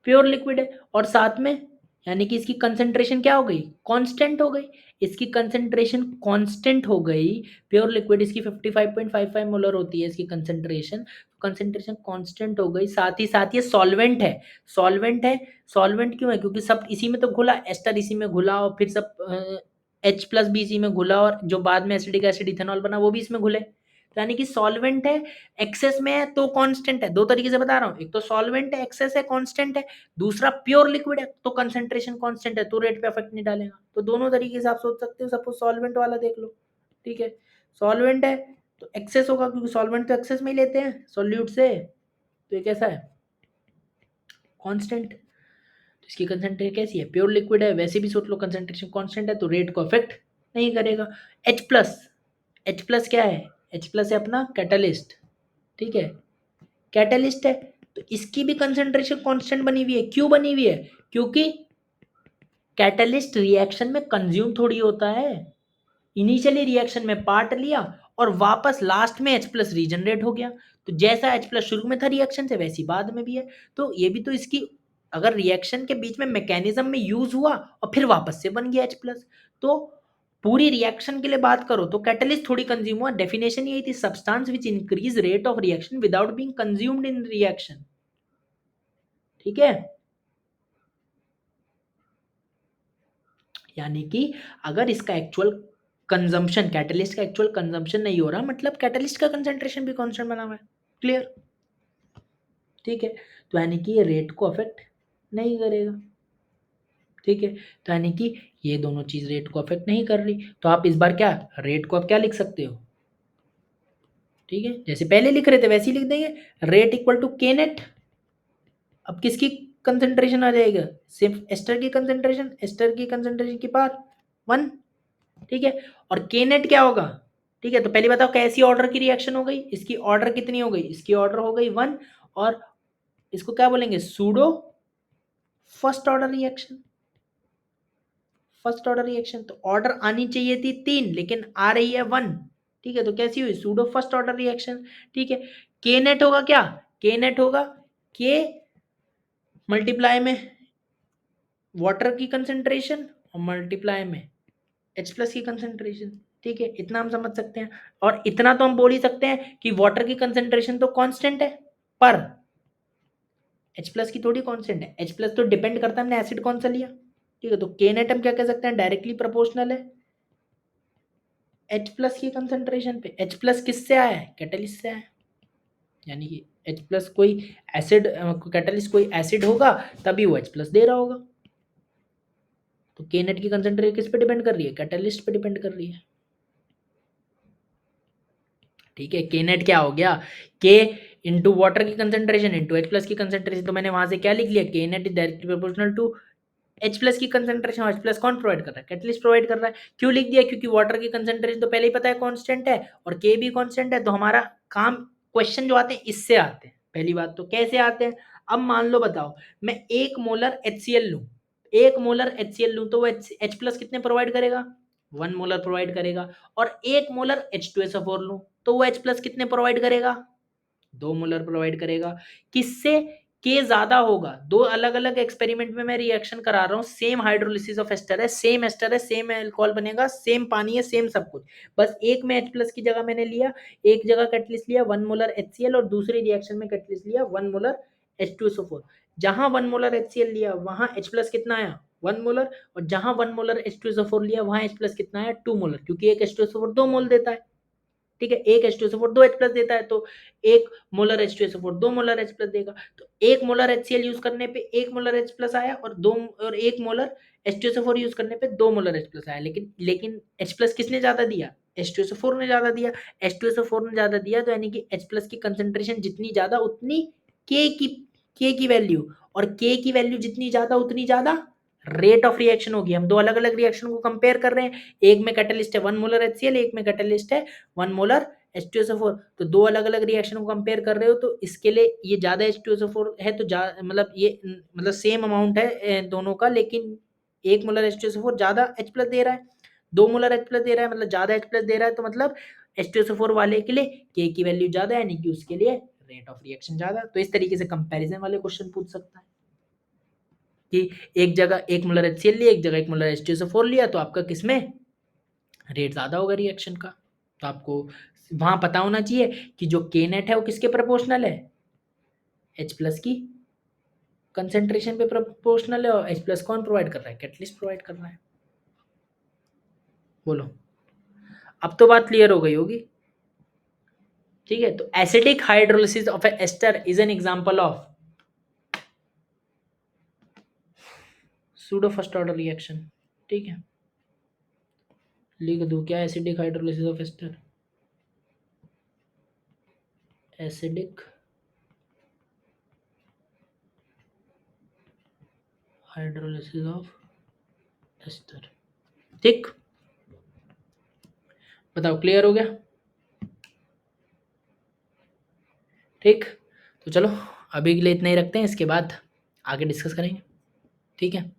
प्योर लिक्विड है, और साथ में यानी कि इसकी कंसंट्रेशन क्या हो गई, कांस्टेंट हो गई, इसकी कंसंट्रेशन कांस्टेंट हो गई, प्योर लिक्विड इसकी 55.55 मोलर होती है इसकी कंसंट्रेशन, कंसंट्रेशन कांस्टेंट हो गई, साथ ही साथ ये सॉल्वेंट है, सॉल्वेंट है, सॉल्वेंट क्यों है, क्योंकि सब इसी में तो घुला, एस्टर इसी में घुला और फिर सब H प्लस भी इसी में घुला, और जो बाद में एसिडिक एसिड इथेनॉल बना वो भी इसमें घुले, तो यानी कि सॉल्वेंट है, एक्सेस में है तो कांस्टेंट है, दो तरीके से बता रहा हूँ, एक तो सॉल्वेंट है एक्सेस है कांस्टेंट है, दूसरा प्योर लिक्विड है तो कंसंट्रेशन कांस्टेंट है तो रेट पे इफेक्ट नहीं डालेगा। तो दोनों तरीके से आप सोच सकते हो, सपोज सॉल्वेंट वाला देख लो। ठीक है, सॉल्वेंट है तो एक्सेस होगा, क्योंकि सॉल्वेंट तो एक्सेस में ही लेते हैं सॉल्यूट से, तो ये कैसा है, कांस्टेंट, तो इसकी कंसंट्रेशन कैसी है, प्योर लिक्विड है, वैसे भी सोच लो कंसंट्रेशन कांस्टेंट है तो रेट को अफेक्ट नहीं करेगा। H प्लस, H प्लस क्या है, H प्लस है अपना कैटलिस्ट। ठीक है, कैटलिस्ट है तो इसकी भी कंसंट्रेशन कांस्टेंट बनी हुई है, क्यों बनी हुई है, क्योंकि कैटलिस्ट रिएक्शन में कंज्यूम थोड़ी होता है, इनिशियली रिएक्शन में पार्ट लिया और वापस लास्ट में H प्लस रीजनरेट हो गया, तो जैसा H प्लस शुरू में था रिएक्शन से वैसी बाद में भी है, तो ये भी तो इसकी, अगर रिएक्शन के बीच में मैकेनिज्म में यूज हुआ और फिर वापस से बन गया H प्लस, तो पूरी रिएक्शन के लिए बात करो तो कैटलिस्ट थोड़ी कंज्यूम हुआ, डेफिनेशन यही थी, substance which increase rate of reaction without being consumed in reaction. ठीक है, यानी कि अगर इसका एक्चुअल कंजम्पशन, कैटलिस्ट का एक्चुअल कंजम्पशन नहीं हो रहा, मतलब कैटलिस्ट का कंसंट्रेशन भी कांस्टेंट बना हुआ है। क्लियर, ठीक है, तो यानी कि ये रेट को अफेक्ट नहीं करेगा। ठीक है, तो यानी कि ये दोनों चीज रेट को अफेक्ट नहीं कर रही, तो आप इस बार क्या रेट को आप क्या लिख सकते हो, ठीक है, जैसे पहले लिख रहे थे वैसे ही लिख देंगे, रेट इक्वल टू के नेट। अब किसकी कंसंट्रेशन आ जाएगा, सिर्फ एस्टर की कंसंट्रेशन, एस्टर की कंसंट्रेशन की पावर 1। ठीक है, और के नेट क्या होगा, ठीक है, तो पहले बताओ कैसी ऑर्डर की रिएक्शन हो गई, इसकी ऑर्डर कितनी हो गई, इसकी ऑर्डर हो गई 1, और इसको क्या बोलेंगे, pseudo first order reaction, first order reaction, तो ऑर्डर आनी चाहिए थी 3 लेकिन आ रही है 1। ठीक है, तो कैसी हुई, सूडो फर्स्ट ऑर्डर रिएक्शन। ठीक है, के नेट होगा क्या, के नेट होगा के मल्टीप्लाई में वाटर की कंसेंट्रेशन और मल्टीप्लाई में H प्लस की कंसेंट्रेशन। ठीक है, इतना हम समझ सकते हैं। और इतना तो हम बोल ही सकते हैं कि वाटर की कंसेंट्रेशन तो कांस्टेंट है, पर H प्लस की थोड़ी कांस्टेंट है। H प्लस तो डिपेंड करता है हमने एसिड कौन सा लिया। ठीक है, तो के नेट हम क्या कह सकते हैं, डायरेक्टली प्रोपोर्शनल है H प्लस की कंसेंट्रेशन पे। H प्लस किससे आया है, कैटलिस्ट से आया है। यानी कि H प्लस कोई एसिड, कैटलिस्ट कोई एसिड होगा तभी वो H प्लस दे रहा होगा। तो के नेट की कंसेंट्रेशन किस पे डिपेंड कर रही है, कैटलिस्ट पे डिपेंड कर रही है। ठीक है, के नेट क्या हो गया, के इंटू वाटर की कंसेंट्रेशन इंटू H प्लस की कंसेंट्रेशन। तो मैंने वहां से क्या लिख लिया, k net is directly proportional to H plus की कंसेंट्रेशन। H प्लस कौन प्रोवाइड कर रहा है, कैटलिस्ट प्रोवाइड कर रहा है। क्यों लिख दिया, क्योंकि वाटर की कंसेंट्रेशन तो पहले ही पता है कांस्टेंट है और के भी कांस्टेंट है। तो हमारा काम, क्वेश्चन जो आते हैं इससे आते हैं। पहली बात तो कैसे आते हैं, अब मान लो बताओ मैं 1 मोलर HCl लूं, 1 मोलर HCl लूं तो वो H प्लस कितने प्रोवाइड करेगा, 1 मोलर प्रोवाइड करेगा। और 1 मोलर H2SO4 लूं तो वो H प्लस कितने प्रोवाइड करेगा, 2 मोलर प्रोवाइड करेगा। किससे, के ज्यादा होगा। दो अलग अलग एक्सपेरिमेंट में मैं रिएक्शन करा रहा हूँ, सेम हाइड्रोलिसिस ऑफ एस्टर है, सेम एस्टर है, सेम अल्कोहल बनेगा, सेम पानी है, सेम सब कुछ। बस एक में H प्लस की जगह मैंने लिया, एक जगह कैटलिस्ट लिया 1 मोलर HCl और दूसरी रिएक्शन में कैटलिस्ट लिया 1 मोलर H2SO4। जहां 1 मोलर HCl लिया वहां H प्लस कितना आया, 1 मोलर। और जहां 1 मोलर H2SO4 लिया वहां H प्लस कितना आया, 2 मोलर, क्योंकि एक H2SO4 2 मोल देता है। ठीक है, एक H2SO4 2 H प्लस देता है, तो 1 molar H2SO4 2 molar H plus देगा। तो 1 मोलर HCl यूज करने पे 1 मोलर H प्लस आया और 1 मोलर H2SO4 यूज करने पे 2 मोलर H प्लस आया। लेकिन लेकिन H प्लस किसने ज्यादा दिया, H2SO4 ने ज्यादा दिया। H2SO4 ने ज्यादा दिया तो यानी कि H प्लस की कंसेंट्रेशन जितनी ज्यादा उतनी के की वैल्यू, और के की वैल्यू जितनी ज्यादा उतनी ज्यादा रेट ऑफ रिएक्शन होगी। हम दो अलग अलग रिएक्शन को कंपेयर कर रहे हैं, एक में कैटलिस्ट है 1 मोलर HCl, एक में कैटलिस्ट है 1 मोलर H2SO4। तो दो अलग अलग रिएक्शन को कंपेयर कर रहे हो तो इसके लिए ये ज्यादा H2SO4 है तो मतलब ये मतलब सेम अमाउंट है दोनों का, लेकिन 1 मोलर H2SO4 ज्यादा H प्लस दे रहा है, 2 मोलर H प्लस दे रहा है, मतलब ज्यादा H प्लस दे रहा है। तो मतलब H2SO4 वाले के लिए के की वैल्यू ज्यादा है, यानी कि उसके लिए रेट ऑफ रिएक्शन ज्यादा। तो इस तरीके से कंपैरिजन वाले क्वेश्चन पूछ सकता है कि एक जगह 1 मोलर HCl लिया, एक जगह 1 मोलर H2SO4 लिया, तो आपका किसमें रेट ज्यादा होगा रिएक्शन का। तो आपको वहां पता होना चाहिए कि जो के नेट है वो किसके प्रोपोर्शनल है, H प्लस की कंसेंट्रेशन पे प्रोपोर्शनल है। और H प्लस कौन प्रोवाइड कर रहा है, कैटलिस्ट प्रोवाइड कर रहा है। बोलो, अब तो बात क्लियर हो गई होगी। ठीक है, तो acidic hydrolysis of ester is an example of pseudo first order reaction. ठीक है, लिख दूं क्या, acidic hydrolysis of ester, acidic hydrolysis of ester. ठीक, बताओ क्लियर हो गया। ठीक, तो चलो अभी के लिए इतना ही रखते हैं, इसके बाद आगे डिस्कस करेंगे। ठीक है।